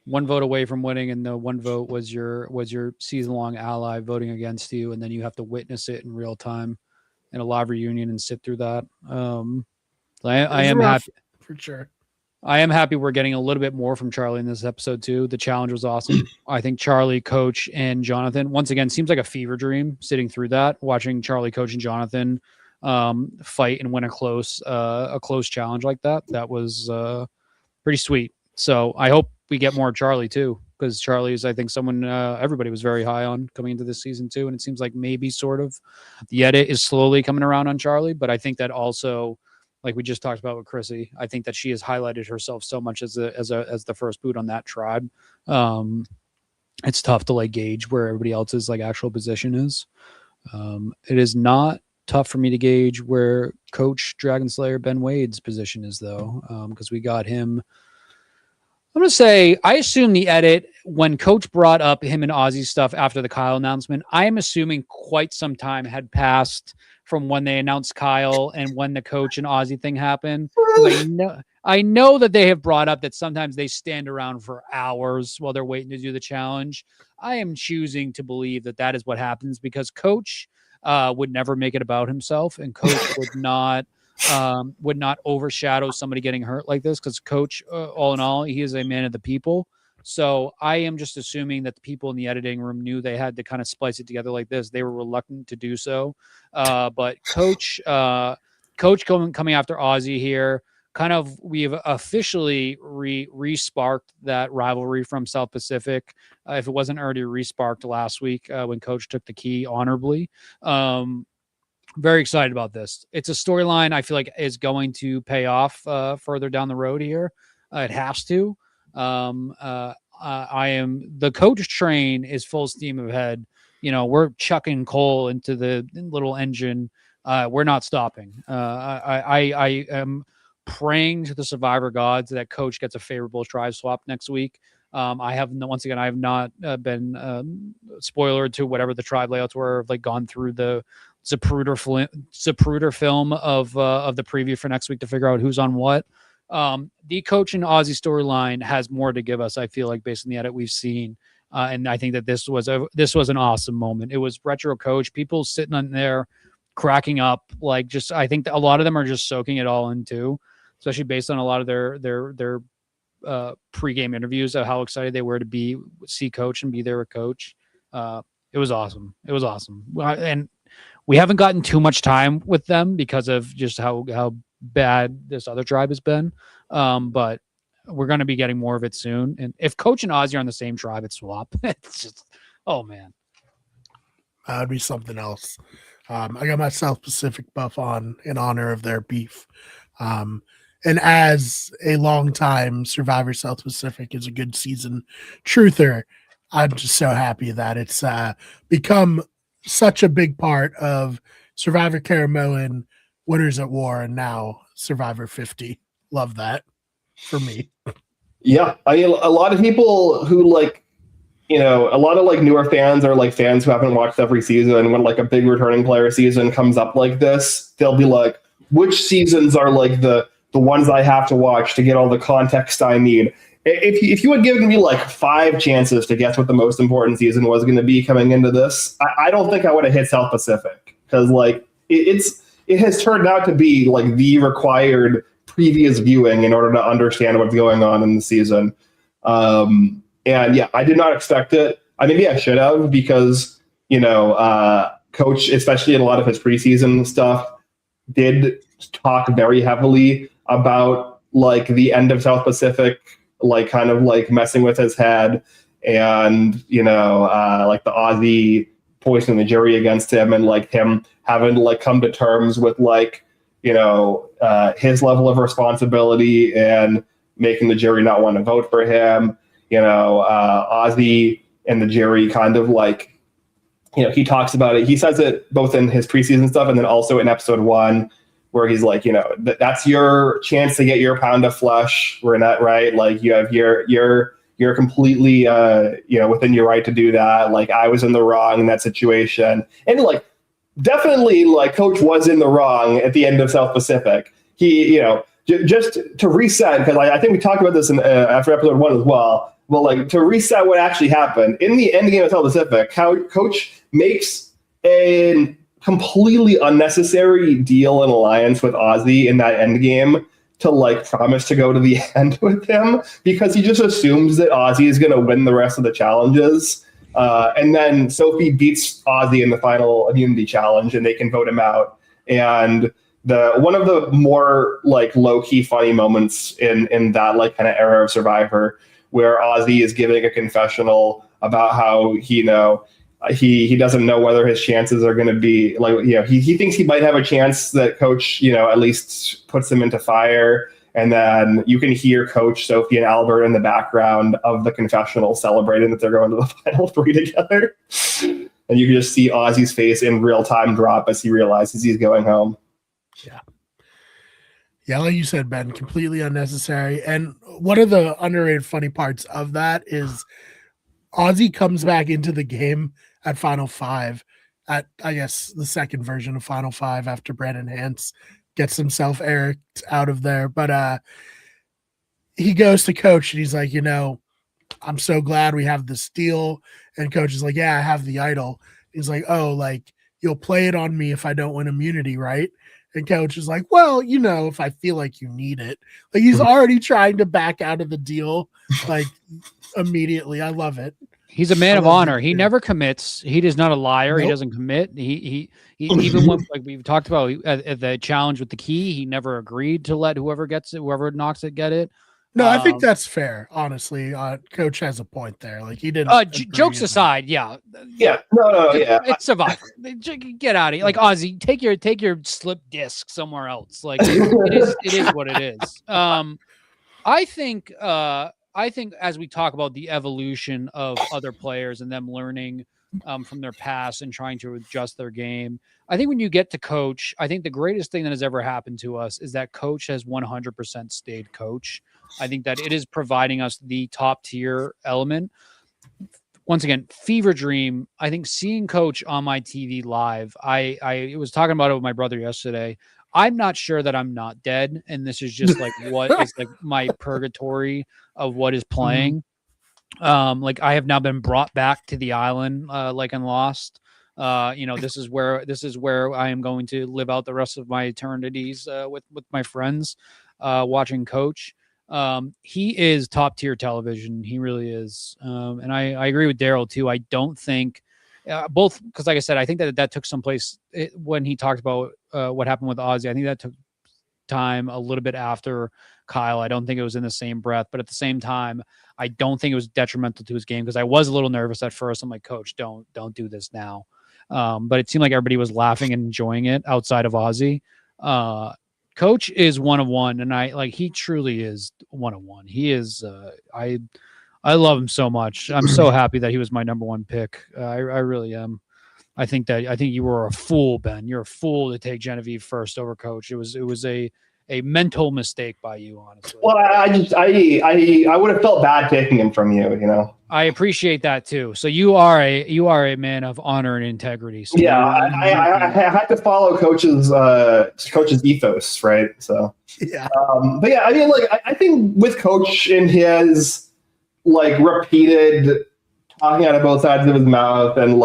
1 vote away from winning, and the 1 vote was your season-long ally voting against you, and then you have to witness it in real time in a live reunion and sit through that. I am happy for sure. I am happy we're getting a little bit more from Charlie in this episode too. The challenge was awesome. I think Charlie, Coach, and Jonathan, once again, seems like a fever dream sitting through that, watching Charlie, Coach, and Jonathan fight and win a close challenge like that. That was pretty sweet. So I hope we get more Charlie too, because Charlie is, I think, someone everybody was very high on coming into this season too. And it seems like maybe sort of the edit is slowly coming around on Charlie, but I think that also, like we just talked about with Chrissy, I think that she has highlighted herself so much as the first boot on that tribe. It's tough to like gauge where everybody else's like actual position is. It is not tough for me to gauge where Coach Dragon Slayer Ben Wade's position is though, because we got him. I'm going to say, I assume the edit, when Coach brought up him and Ozzy stuff after the Kyle announcement, I am assuming quite some time had passed from when they announced Kyle and when the Coach and Ozzy thing happened. I know that they have brought up that sometimes they stand around for hours while they're waiting to do the challenge. I am choosing to believe that that is what happens, because Coach would never make it about himself, and Coach would not overshadow somebody getting hurt like this, because Coach, all in all, he is a man of the people. So I am just assuming that the people in the editing room knew they had to kind of splice it together like this. They were reluctant to do so. But Coach coming after Ozzy here, kind of, we've officially re-sparked that rivalry from South Pacific. If it wasn't already re-sparked last week when Coach took the key honorably. Very excited about this. It's a storyline I feel like is going to pay off further down the road here. It has to. The Coach train is full steam ahead. We're chucking coal into the little engine. We're not stopping. I am praying to the Survivor gods that Coach gets a favorable tribe swap next week. I have not been spoilered to whatever the tribe layouts were. I've like gone through the Zapruder film of the preview for next week to figure out who's on what. The Coach and Ozzy storyline has more to give us, I feel like, based on the edit we've seen. And I think that this was an awesome moment. It was retro Coach, people sitting on there cracking up. Like, just, I think that a lot of them are just soaking it all in too. especially based on a lot of their pregame interviews of how excited they were to see coach and be there with coach. It was awesome. It was awesome. And we haven't gotten too much time with them because of just how bad this other tribe has been. But we're going to be getting more of it soon. And if Coach and Ozzy are on the same tribe, it's swap. It's just, oh man, that would be something else. I got my South Pacific buff on in honor of their beef. And as a longtime Survivor South Pacific is a good season truther, I'm just so happy that it's become such a big part of Survivor Caramoan, Winners at War, and now Survivor 50. Love that for me. Yeah, I mean, a lot of people who a lot of newer fans or fans who haven't watched every season, when a big returning player season comes up like this, they'll be like, which seasons are the ones I have to watch to get all the context I need? If you had given me 5 chances to guess what the most important season was going to be coming into this, I don't think I would have hit South Pacific, because it has turned out to be the required previous viewing in order to understand what's going on in the season. And yeah, I did not expect it. Maybe I should have, because Coach, especially in a lot of his preseason stuff, did talk very heavily about the end of South Pacific, messing with his head, and the Aussie poisoning the jury against him, and him having to come to terms with his level of responsibility and making the jury not want to vote for him. Ozzy and the jury kind of he talks about it. He says it both in his preseason stuff and then also in episode 1, where he's that's your chance to get your pound of flesh. We're not right. You have you're completely, within your right to do that. I was in the wrong in that situation. And definitely Coach was in the wrong at the end of South Pacific. He, just to reset, because I think we talked about this in after episode 1 as well. Well, to reset what actually happened in the end game of South Pacific, how Coach makes a completely unnecessary deal and alliance with Ozzy in that end game to promise to go to the end with him, because he just assumes that Ozzy is going to win the rest of the challenges. And then Sophie beats Ozzy in the final immunity challenge, and they can vote him out. And one of the more low key funny moments in that kind of era of Survivor, where Ozzy is giving a confessional about how he doesn't know whether his chances are going to be he thinks he might have a chance that Coach at least puts him into fire. And then you can hear Coach, Sophie, and Albert in the background of the confessional celebrating that they're going to the final 3 together. And you can just see Ozzy's face in real time drop as he realizes he's going home. Yeah, like you said, Ben, completely unnecessary. And one of the underrated funny parts of that is Ozzy comes back into the game at Final 5, at, I guess, the second version of Final 5 after Brandon Hance gets himself Eric out of there. But he goes to Coach and he's like, I'm so glad we have this deal. And Coach is like, yeah, I have the idol. He's like, oh, you'll play it on me if I don't win immunity, right? And Coach is like, well, if I feel like you need it. He's already trying to back out of the deal, immediately. I love it. He's a man of honor. He never commits. He is not a liar. Nope. He doesn't commit. He even when we've talked about at the challenge with the key, he never agreed to let whoever gets it, whoever knocks it, get it. No, I think that's fair. Honestly, Coach has a point there. He didn't. Jokes aside, yeah. No, yeah. It's Survivor. Get out of here, Ozzy. Take your slip disc somewhere else. It is what it is. I think as we talk about the evolution of other players and them learning from their past and trying to adjust their game, I think when you get to Coach, I think the greatest thing that has ever happened to us is that Coach has 100% stayed Coach. I think that it is providing us the top tier element. Once again, fever dream. I think seeing Coach on my TV live, I was talking about it with my brother yesterday. I'm not sure that I'm not dead. And this is just what is my purgatory of what is playing. I have now been brought back to the island, in Lost. This is where I am going to live out the rest of my eternities with my friends. watching Coach. He is top tier television. He really is. And I agree with Daryl too. I don't think both, because like I said, I think that took some place when he talked about what happened with Ozzy. I think that took time a little bit after Kyle. I don't think it was in the same breath, but at the same time, I don't think it was detrimental to his game, because I was a little nervous at first. I'm like, Coach, don't do this now. But it seemed like everybody was laughing and enjoying it outside of Ozzy. Coach is one of one, and he truly is one of one. He is. I love him so much. I'm so happy that he was my number one pick. I really am. I think you were a fool, Ben. You're a fool to take Genevieve first over Coach. It was a mental mistake by you, honestly. Well, I would have felt bad taking him from you. You know. I appreciate that too. So you are a man of honor and integrity. So yeah, I had to follow Coach's ethos, right? So Yeah. But yeah, I mean, like I think with Coach in his like repeated talking out of both sides of his mouth and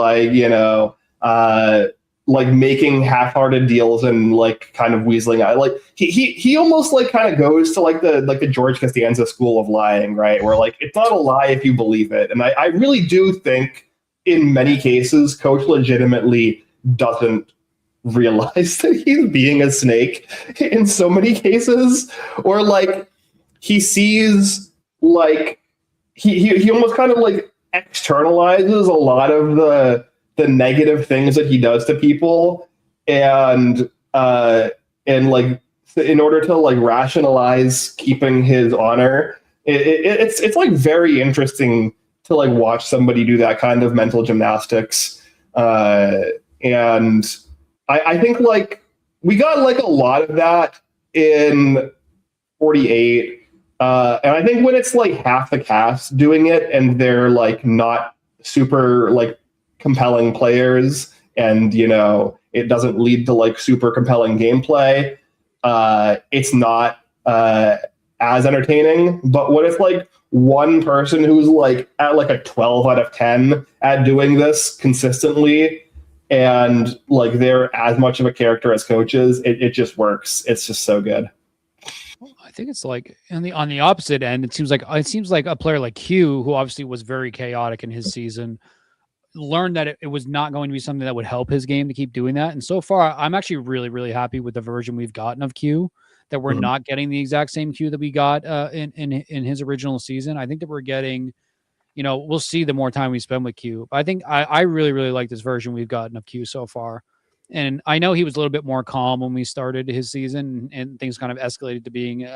like making half-hearted deals and like kind of weaseling out, like he almost like kind of goes to like the George Costanza school of lying, right? Where like it's not a lie if you believe it. And I really do think in many cases Coach legitimately doesn't realize that he's being a snake in so many cases, or like he sees like he almost kind of like externalizes a lot of the negative things that he does to people, and like in order to like rationalize keeping his honor, it's like very interesting to like watch somebody do that kind of mental gymnastics. And I think like we got like a lot of that in 48. And I think when it's like half the cast doing it and they're like not super like compelling players, and it doesn't lead to like super compelling gameplay, it's not as entertaining. But when it's like one person who's like at like a 12 out of 10 at doing this consistently, and like they're as much of a character as coaches, it just works. It's just so good. I think it's like on the opposite end, it seems like a player like Q, who obviously was very chaotic in his season, learned that it was not going to be something that would help his game to keep doing that. And so far, I'm actually really, really happy with the version we've gotten of Q, that we're not getting the exact same Q that we got in his original season. I think that we're getting, we'll see the more time we spend with Q. But I think I really, really like this version we've gotten of Q so far. And I know he was a little bit more calm when we started his season, and things kind of escalated to being,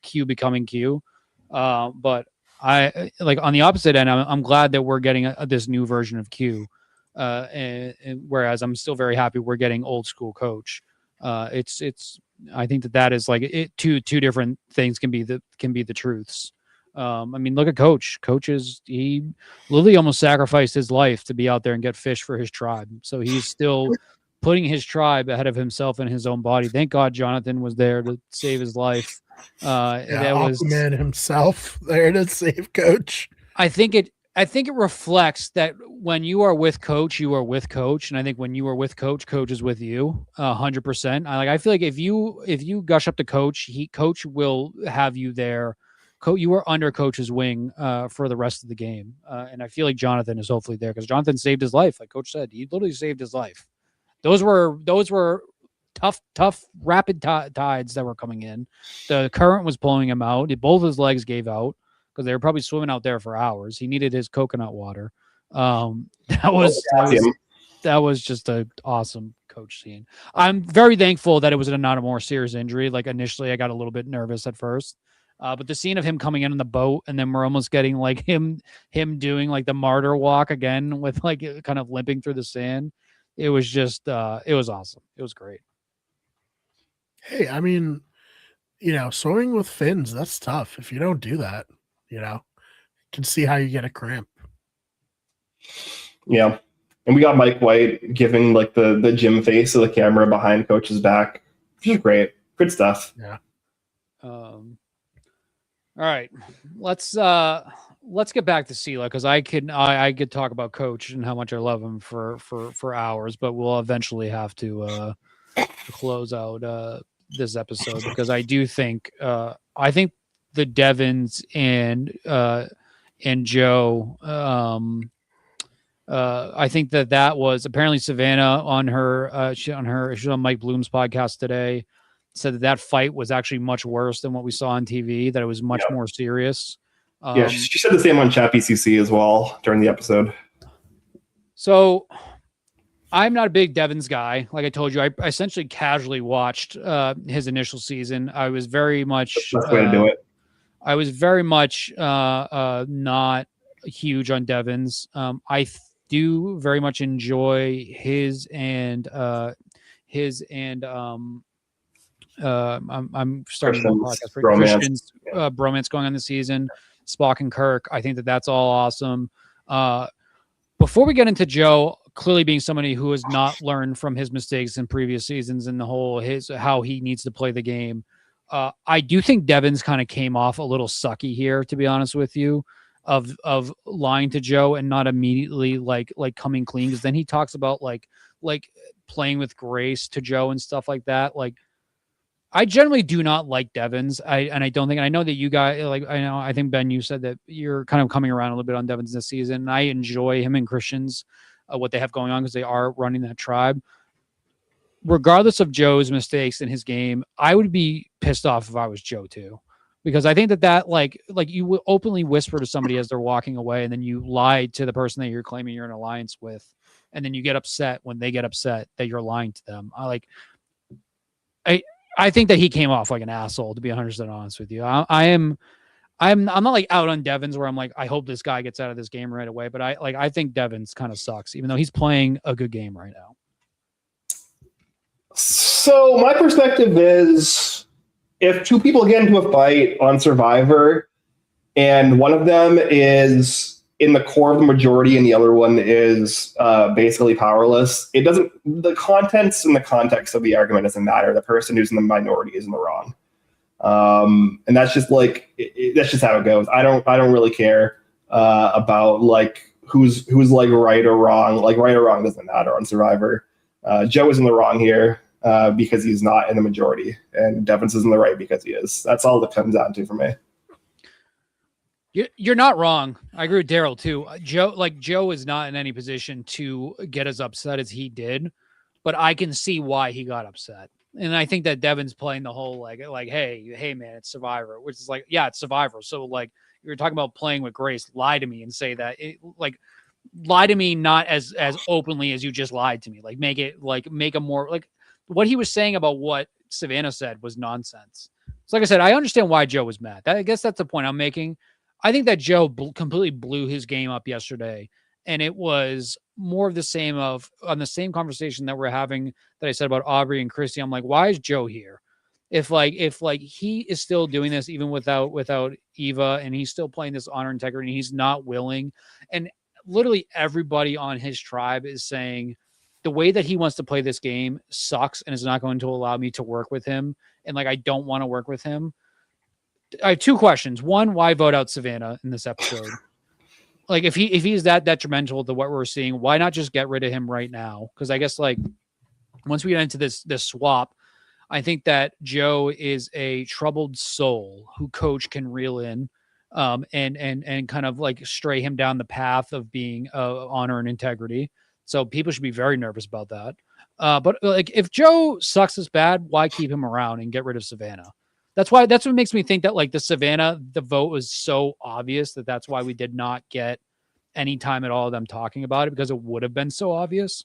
Q becoming Q. But I like on the opposite end, I'm glad that we're getting this new version of Q. And whereas I'm still very happy we're getting old school Coach. I think that is like two different things can be the truths. I mean, look at Coach. He literally almost sacrificed his life to be out there and get fish for his tribe. So he's still putting his tribe ahead of himself and his own body. Thank God Jonathan was there to save his life. That was Aquaman himself there to save Coach. I think it reflects that when you are with Coach, you are with Coach, and I think when you are with Coach, Coach is with you 100%. I feel like if you gush up to Coach, Coach will have you there. You are under Coach's wing for the rest of the game, and I feel like Jonathan is hopefully there because Jonathan saved his life. Like Coach said, he literally saved his life. Those were tough, rapid tides that were coming in. The current was pulling him out. Both his legs gave out because they were probably swimming out there for hours. He needed his coconut water. That was just an awesome Coach scene. I'm very thankful that it was not a more serious injury. Like initially, I got a little bit nervous at first. But the scene of him coming in on the boat, and then we're almost getting like him doing like the martyr walk again with like kind of limping through the sand. It was just, it was awesome. It was great. Hey, I mean, swimming with fins, that's tough. If you don't do that, you can see how you get a cramp. Yeah. And we got Mike White giving like the gym face of the camera behind Coach's back. Which is great. Good stuff. Yeah. All right, let's get back to Sela because I could talk about Coach and how much I love him for hours, but we'll eventually have to close out this episode because I do think I think the Devons and Joe. I think that was apparently Savannah on her she's on Mike Bloom's podcast today, said that fight was actually much worse than what we saw on TV, that it was much more serious. Yeah, she said the same on Chat BCC as well during the episode. So I'm not a big Devons guy. Like I told you, I essentially casually watched his initial season. I was very much That's the way to do it. I was very much not huge on Devons. I do very much enjoy his and I'm starting the podcast for Christian's bromance going on this season. Spock and Kirk. I think that's all awesome. Before we get into Joe, clearly being somebody who has not learned from his mistakes in previous seasons and the whole how he needs to play the game. I do think Devons kind of came off a little sucky here, to be honest with you, of lying to Joe and not immediately like coming clean. Because then he talks about like playing with grace to Joe and stuff like that. Like, I generally do not like Devons. I know that you guys I think Ben, you said that you're kind of coming around a little bit on Devons this season. And I enjoy him and Christian's what they have going on because they are running that tribe. Regardless of Joe's mistakes in his game, I would be pissed off if I was Joe too, because I think that like you will openly whisper to somebody as they're walking away, and then you lie to the person that you're claiming you're in alliance with, and then you get upset when they get upset that you're lying to them. I think that he came off like an asshole, to be 100% honest with you. I'm not like out on Devons where I'm like, I hope this guy gets out of this game right away, but I think Devons kind of sucks, even though he's playing a good game right now. So my perspective is, if two people get into a fight on Survivor and one of them is in the core of the majority and the other one is basically powerless, the contents and the context of the argument doesn't matter. The person who's in the minority is in the wrong. And that's just that's just how it goes. I don't really care about like who's like right or wrong. Like right or wrong doesn't matter on Survivor. Joe is in the wrong here because he's not in the majority, and Devons is in the right because he is. That's all that comes down to for me. You're not wrong. I agree with Daryl too. Joe is not in any position to get as upset as he did, but I can see why he got upset. And I think that Devon's playing the whole like, hey man, it's Survivor, which is like, yeah, it's Survivor. So like you're talking about playing with grace, lie to me and say that lie to me, not as openly as you just lied to me. Like make a more like what he was saying about what Savannah said was nonsense. So like I said, I understand why Joe was mad. I guess that's the point I'm making. I think that Joe completely blew his game up yesterday, and it was more of the same on the same conversation that we're having that I said about Aubrey and Christy. I'm like, why is Joe here? If he is still doing this even without Eva, and he's still playing this honor integrity, and he's not willing, and literally everybody on his tribe is saying the way that he wants to play this game sucks and is not going to allow me to work with him, and like I don't want to work with him. I have two questions. One, why vote out Savannah in this episode? Like if he's that detrimental to what we're seeing, why not just get rid of him right now? Because I guess like once we get into this swap, I think that Joe is a troubled soul who Coach can reel in and kind of like stray him down the path of being honor and integrity. So people should be very nervous about that. But like if Joe sucks this bad, why keep him around and get rid of Savannah? That's what makes me think that like the vote was so obvious that's why we did not get any time at all of them talking about it, because it would have been so obvious.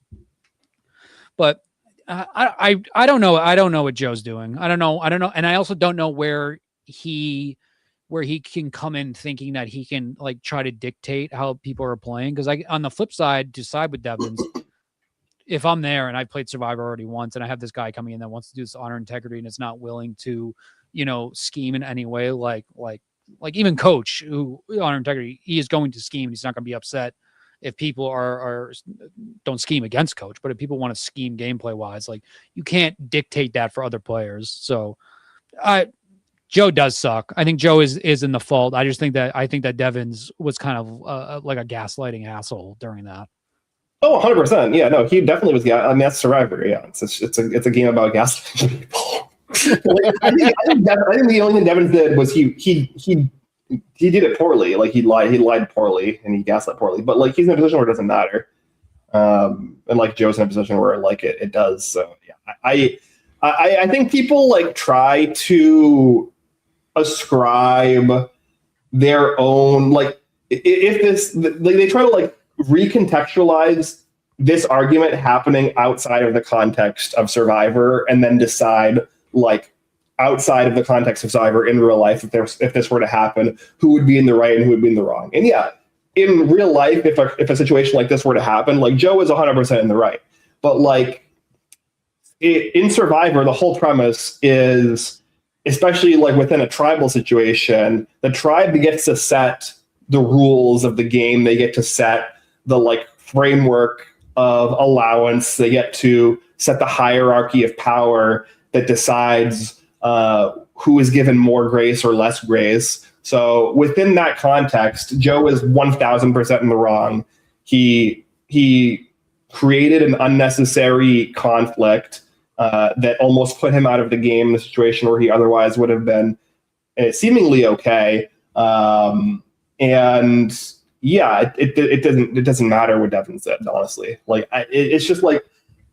But I don't know. I don't know what Joe's doing. I don't know. And I also don't know where he can come in thinking that he can like try to dictate how people are playing. Cause on the flip side, to side with Devons, if I'm there and I played Survivor already once and I have this guy coming in that wants to do this honor integrity and is not willing to, scheme in any way, like even Coach who honor integrity, he is going to scheme. He's not going to be upset if people don't scheme against Coach, but if people want to scheme gameplay wise, like you can't dictate that for other players. So Joe does suck. I think Joe is in the fault. I think that Devons was kind of like a gaslighting asshole during that. Oh, 100%. Yeah, no, he definitely was. I mean, that's Survivor. Yeah, it's a game about gaslighting people. I think the only thing Devin did was he did it poorly. Like he lied poorly and he gaslit poorly. But like he's in a position where it doesn't matter. And like Joe's in a position where like it does. So yeah, I think people like try to ascribe their own like if this like they try to like recontextualize this argument happening outside of the context of Survivor and then decide like outside of the context of Survivor in real life if this were to happen, who would be in the right and who would be in the wrong. And yeah, in real life, if a situation like this were to happen, like Joe is 100% in the right. But like in Survivor, the whole premise is, especially like within a tribal situation, the tribe gets to set the rules of the game. They get to set the like framework of allowance. They get to set the hierarchy of power that decides who is given more grace or less grace. So within that context, Joe is 1,000% in the wrong. He created an unnecessary conflict that almost put him out of the game in a situation where he otherwise would have been seemingly okay. And yeah, it doesn't matter what Devin said, honestly. Like it's just like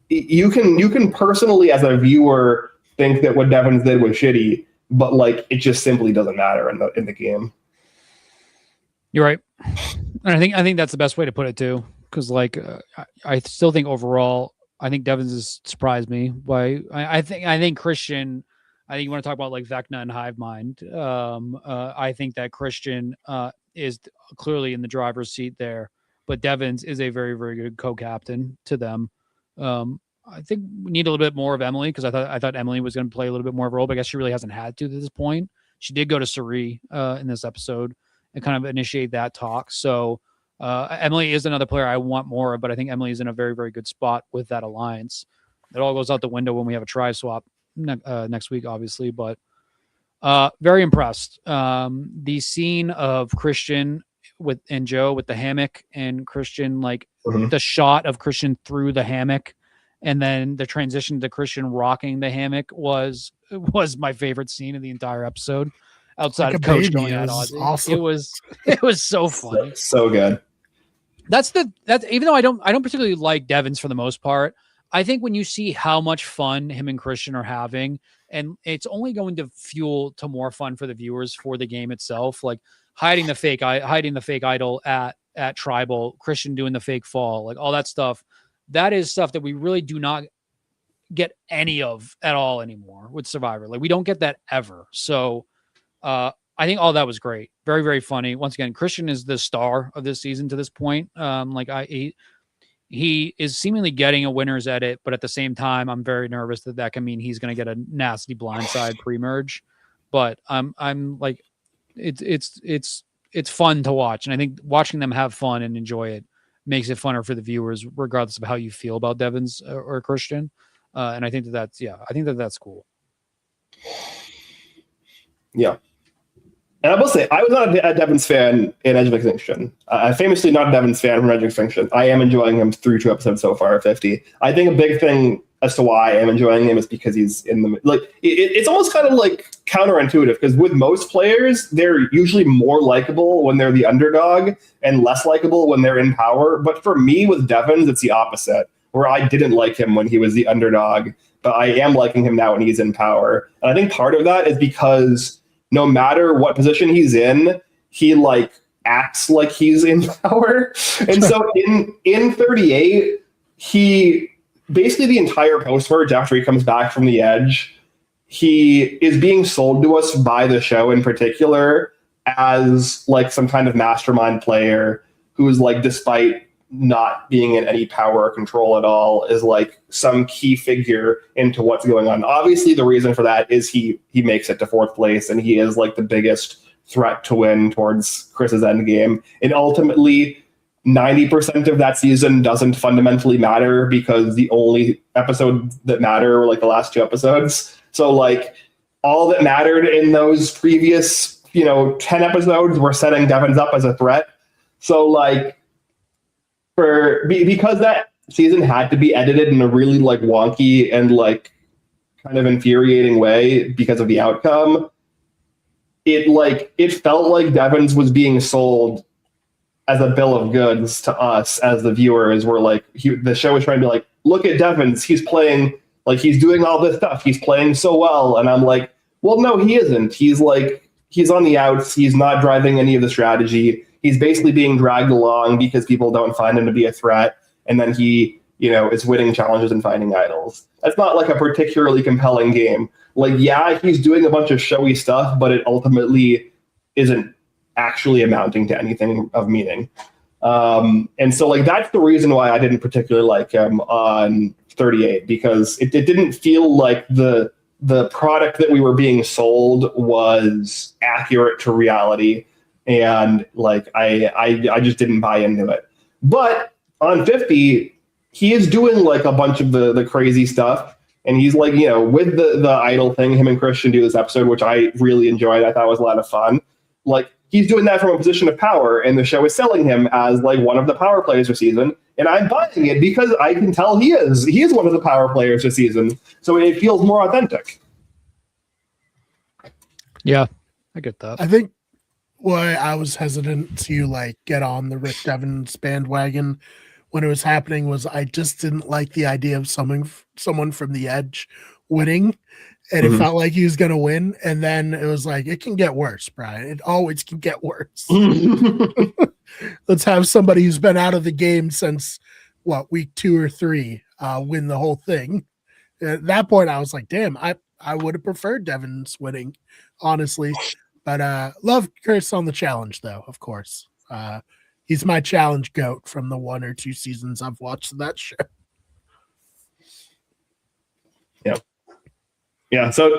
you can personally as a viewer think that what Devin did was shitty, but like it just simply doesn't matter in the game. You're right, and I think that's the best way to put it too. Because like I still think overall, I think Devins has surprised me. By I think Christian. I think you want to talk about like Vecna and Hive Mind. I think that Christian is clearly in the driver's seat there, but Devins is a very, very good co-captain to them. I think we need a little bit more of Emily because I thought Emily was going to play a little bit more of a role, but I guess she really hasn't had to this point. She did go to Suri in this episode and kind of initiate that talk. So Emily is another player I want more of, but I think Emily is in a very, very good spot with that alliance. It all goes out the window when we have a tri swap next week, obviously, but very impressed. The scene of Christian and Joe with the hammock and Christian, like the shot of Christian through the hammock and then the transition to Christian rocking the hammock was my favorite scene of the entire episode outside of Coach going at Ozzy. Awesome. It was so funny. So good. That's even though I don't particularly like Devins for the most part, I think when you see how much fun him and Christian are having, and it's only going to fuel to more fun for the viewers for the game itself, like hiding the fake idol at Tribal, Christian doing the fake fall, like all that stuff. That is stuff that we really do not get any of at all anymore with Survivor. Like we don't get that ever. So I think all that was great. Very, very funny. Once again, Christian is the star of this season to this point. He is seemingly getting a winner's edit, but at the same time, I'm very nervous that can mean he's going to get a nasty blindside pre-merge. But I'm like, it's fun to watch, and I think watching them have fun and enjoy it makes it funner for the viewers, regardless of how you feel about Devins or Christian. And I think that's cool. Yeah. And I will say, I was not a Devins fan in Edge of Extinction. Famously not a Devins fan from Edge of Extinction. I am enjoying him through 2 episodes so far, 50. I think a big thing as to why I am enjoying him is because he's in the... like. It's almost kind of like counterintuitive, because with most players, they're usually more likable when they're the underdog and less likable when they're in power. But for me, with Devins, it's the opposite, where I didn't like him when he was the underdog, but I am liking him now when he's in power. And I think part of that is because no matter what position he's in, he like acts like he's in power. And so in 38, he basically the entire post-merge after he comes back from the Edge, he is being sold to us by the show in particular as like some kind of mastermind player who's like, despite not being in any power or control at all, is like some key figure into what's going on. Obviously, the reason for that is he makes it to 4th place, and he is like the biggest threat to win towards Chris's endgame. And ultimately, 90% of that season doesn't fundamentally matter, because the only episodes that matter were like the last 2 episodes. So like all that mattered in those previous 10 episodes were setting Devins up as a threat. So like because that season had to be edited in a really like wonky and like kind of infuriating way because of the outcome, it felt like Devins was being sold as a bill of goods to us as the viewers. Were like, the show was trying to be like, look at Devins, he's playing, like, he's doing all this stuff, he's playing so well. And I'm like, well, no, he isn't. He's on the outs, he's not driving any of the strategy. He's basically being dragged along because people don't find him to be a threat. And then he, is winning challenges and finding idols. That's not like a particularly compelling game. Like, yeah, he's doing a bunch of showy stuff, but it ultimately isn't actually amounting to anything of meaning. And so, like, that's the reason why I didn't particularly like him on 38, because it didn't feel like the product that we were being sold was accurate to reality. And like, I just didn't buy into it. But on 50, he is doing like a bunch of the crazy stuff. And he's like, with the idol thing, him and Christian do this episode, which I really enjoyed. I thought was a lot of fun. Like, he's doing that from a position of power, and the show is selling him as like one of the power players this season. And I'm buying it because I can tell he is one of the power players this season. So it feels more authentic. Yeah, I get that. I think why I was hesitant to like get on the Rick Devins bandwagon when it was happening was I just didn't like the idea of someone from the Edge winning, and it felt like he was going to win. And then it was like, it can get worse, Brian. It always can get worse. Let's have somebody who's been out of the game since week 2 or 3 win the whole thing. At that point, I was like, damn, I would have preferred Devins winning, honestly. But love Chris on the challenge, though, of course. He's my challenge goat from the 1 or 2 seasons I've watched that show. Yeah. So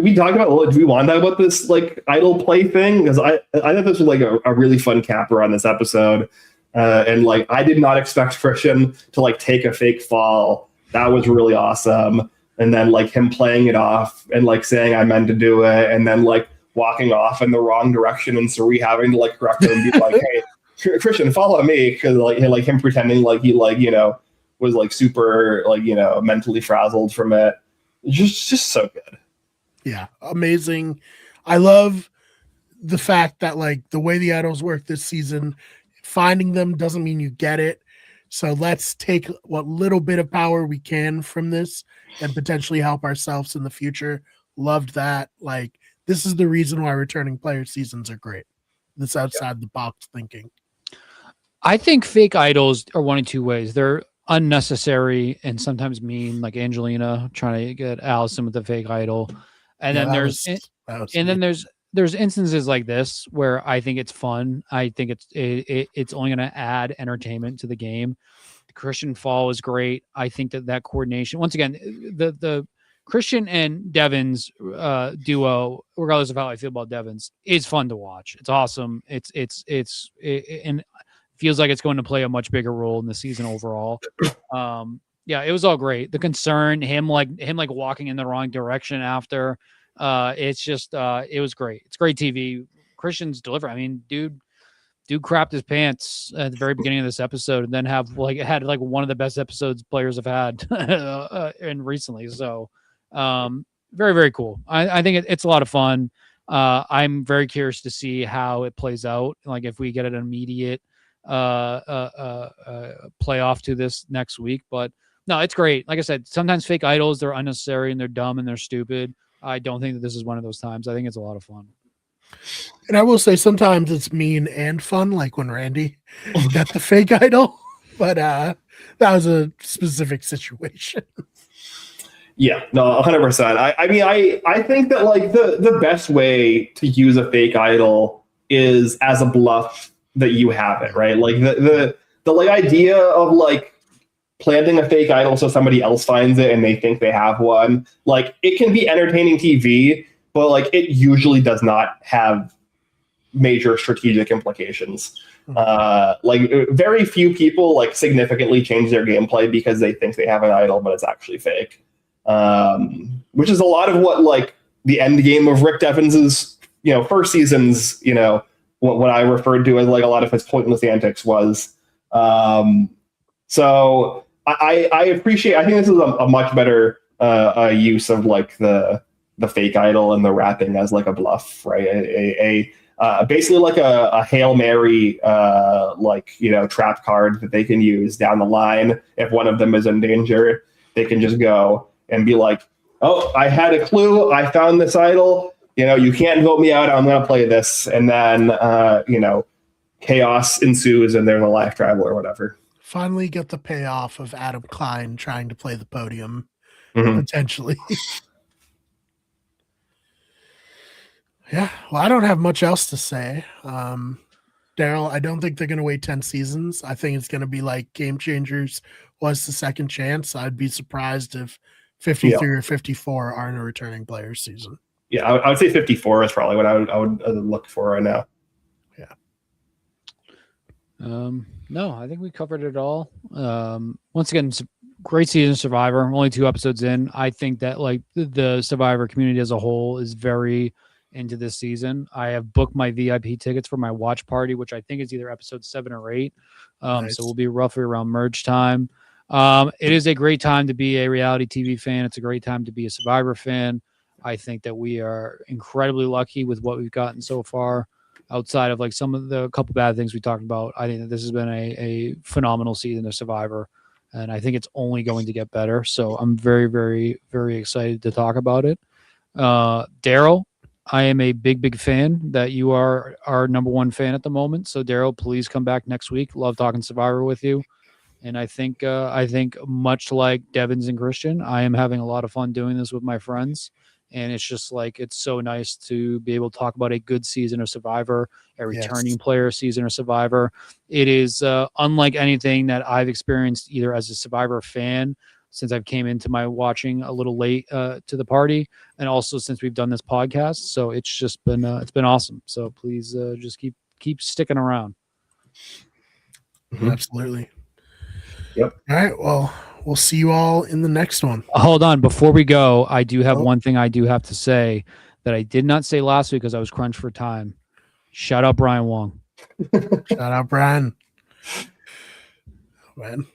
we talked about, do we want to talk about this like idol play thing? Because I thought this was like a really fun capper on this episode. And like, I did not expect Christian to like take a fake fall. That was really awesome. And then like him playing it off and like saying I meant to do it, and then like walking off in the wrong direction and Suri having to like correct him and be like, hey, Christian, follow me, because like him pretending like he was like super mentally frazzled from it. Just so good. Yeah, amazing. I love the fact that like the way the idols work this season, finding them doesn't mean you get it. So let's take what little bit of power we can from this and potentially help ourselves in the future. Loved that. Like, this is the reason why returning player seasons are great. This outside the box thinking. I think fake idols are one of 2 ways. They're unnecessary and sometimes mean, like Angelina trying to get Allison with the fake idol. And then there's instances like this where I think it's fun. I think it's only going to add entertainment to the game. The Christian fall is great. I think that coordination, once again, the Christian and Devins duo, regardless of how I feel about Devins, is fun to watch. It's awesome. And feels like it's going to play a much bigger role in the season overall. Yeah, it was all great. The concern, him walking in the wrong direction after, it's just it was great. It's great TV. Christian's delivery. I mean, dude crapped his pants at the very beginning of this episode, and then had one of the best episodes players have had and recently. So very, very cool. I think it's a lot of fun. I'm very curious to see how it plays out. Like, if we get an immediate playoff to this next week. But no, it's great. Like I said, sometimes fake idols, they're unnecessary and they're dumb and they're stupid. I don't think that this is one of those times. I think it's a lot of fun. And I will say sometimes it's mean and fun, like when Randy got the fake idol. But that was a specific situation. Yeah, no, 100%. I mean, I think that like the best way to use a fake idol is as a bluff that you have it, right? Like the like idea of like planting a fake idol so somebody else finds it and they think they have one. Like, it can be entertaining TV, but like it usually does not have major strategic implications. Like, very few people like significantly change their gameplay because they think they have an idol, but it's actually fake. Which is a lot of what like the end game of Rick Devins's, first season's, what I referred to as like a lot of his pointless antics was. So I appreciate, I think this is a much better a use of like the fake idol and the wrapping as like a bluff, right? Basically like a Hail Mary, trap card that they can use down the line. If one of them is in danger, they can just go and be like, oh, I had a clue. I found this idol. You can't vote me out. I'm going to play this. And then, chaos ensues and there's a life travel or whatever. Finally get the payoff of Adam Klein trying to play the podium, potentially. Yeah, well, I don't have much else to say. Daryl, I don't think they're going to wait 10 seasons. I think it's going to be like Game Changers was the second chance. I'd be surprised if 53 or 54 aren't a returning players season. Yeah, I would say 54 is probably what I would look for right now. Yeah. No, I think we covered it all. Once again, great season Survivor. Only 2 episodes in. I think that like the Survivor community as a whole is very into this season. I have booked my VIP tickets for my watch party, which I think is either episode 7 or 8. Nice. So we'll be roughly around merge time. It is a great time to be a reality TV fan. It's a great time to be a Survivor fan. I think that we are incredibly lucky with what we've gotten so far. Outside of like some of the couple bad things we talked about, I think that this has been a phenomenal season of Survivor, and I think it's only going to get better. So I'm very, very, very excited to talk about it. Daryl, I am a big fan that you are our number 1 fan at the moment. So Daryl, please come back next week. Love talking Survivor with you. And I think much like Devins and Christian, I am having a lot of fun doing this with my friends. And it's just like, it's so nice to be able to talk about a good season of Survivor, a returning player season of Survivor. It is unlike anything that I've experienced either as a Survivor fan since I've came into my watching a little late to the party, and also since we've done this podcast. So it's just been it's been awesome. So please just keep sticking around. Absolutely. Yep. All right. Well, we'll see you all in the next one. Hold on. Before we go, I do have one thing I do have to say that I did not say last week because I was crunched for time. Shout out Brian Wong. Shout out Brian. Man.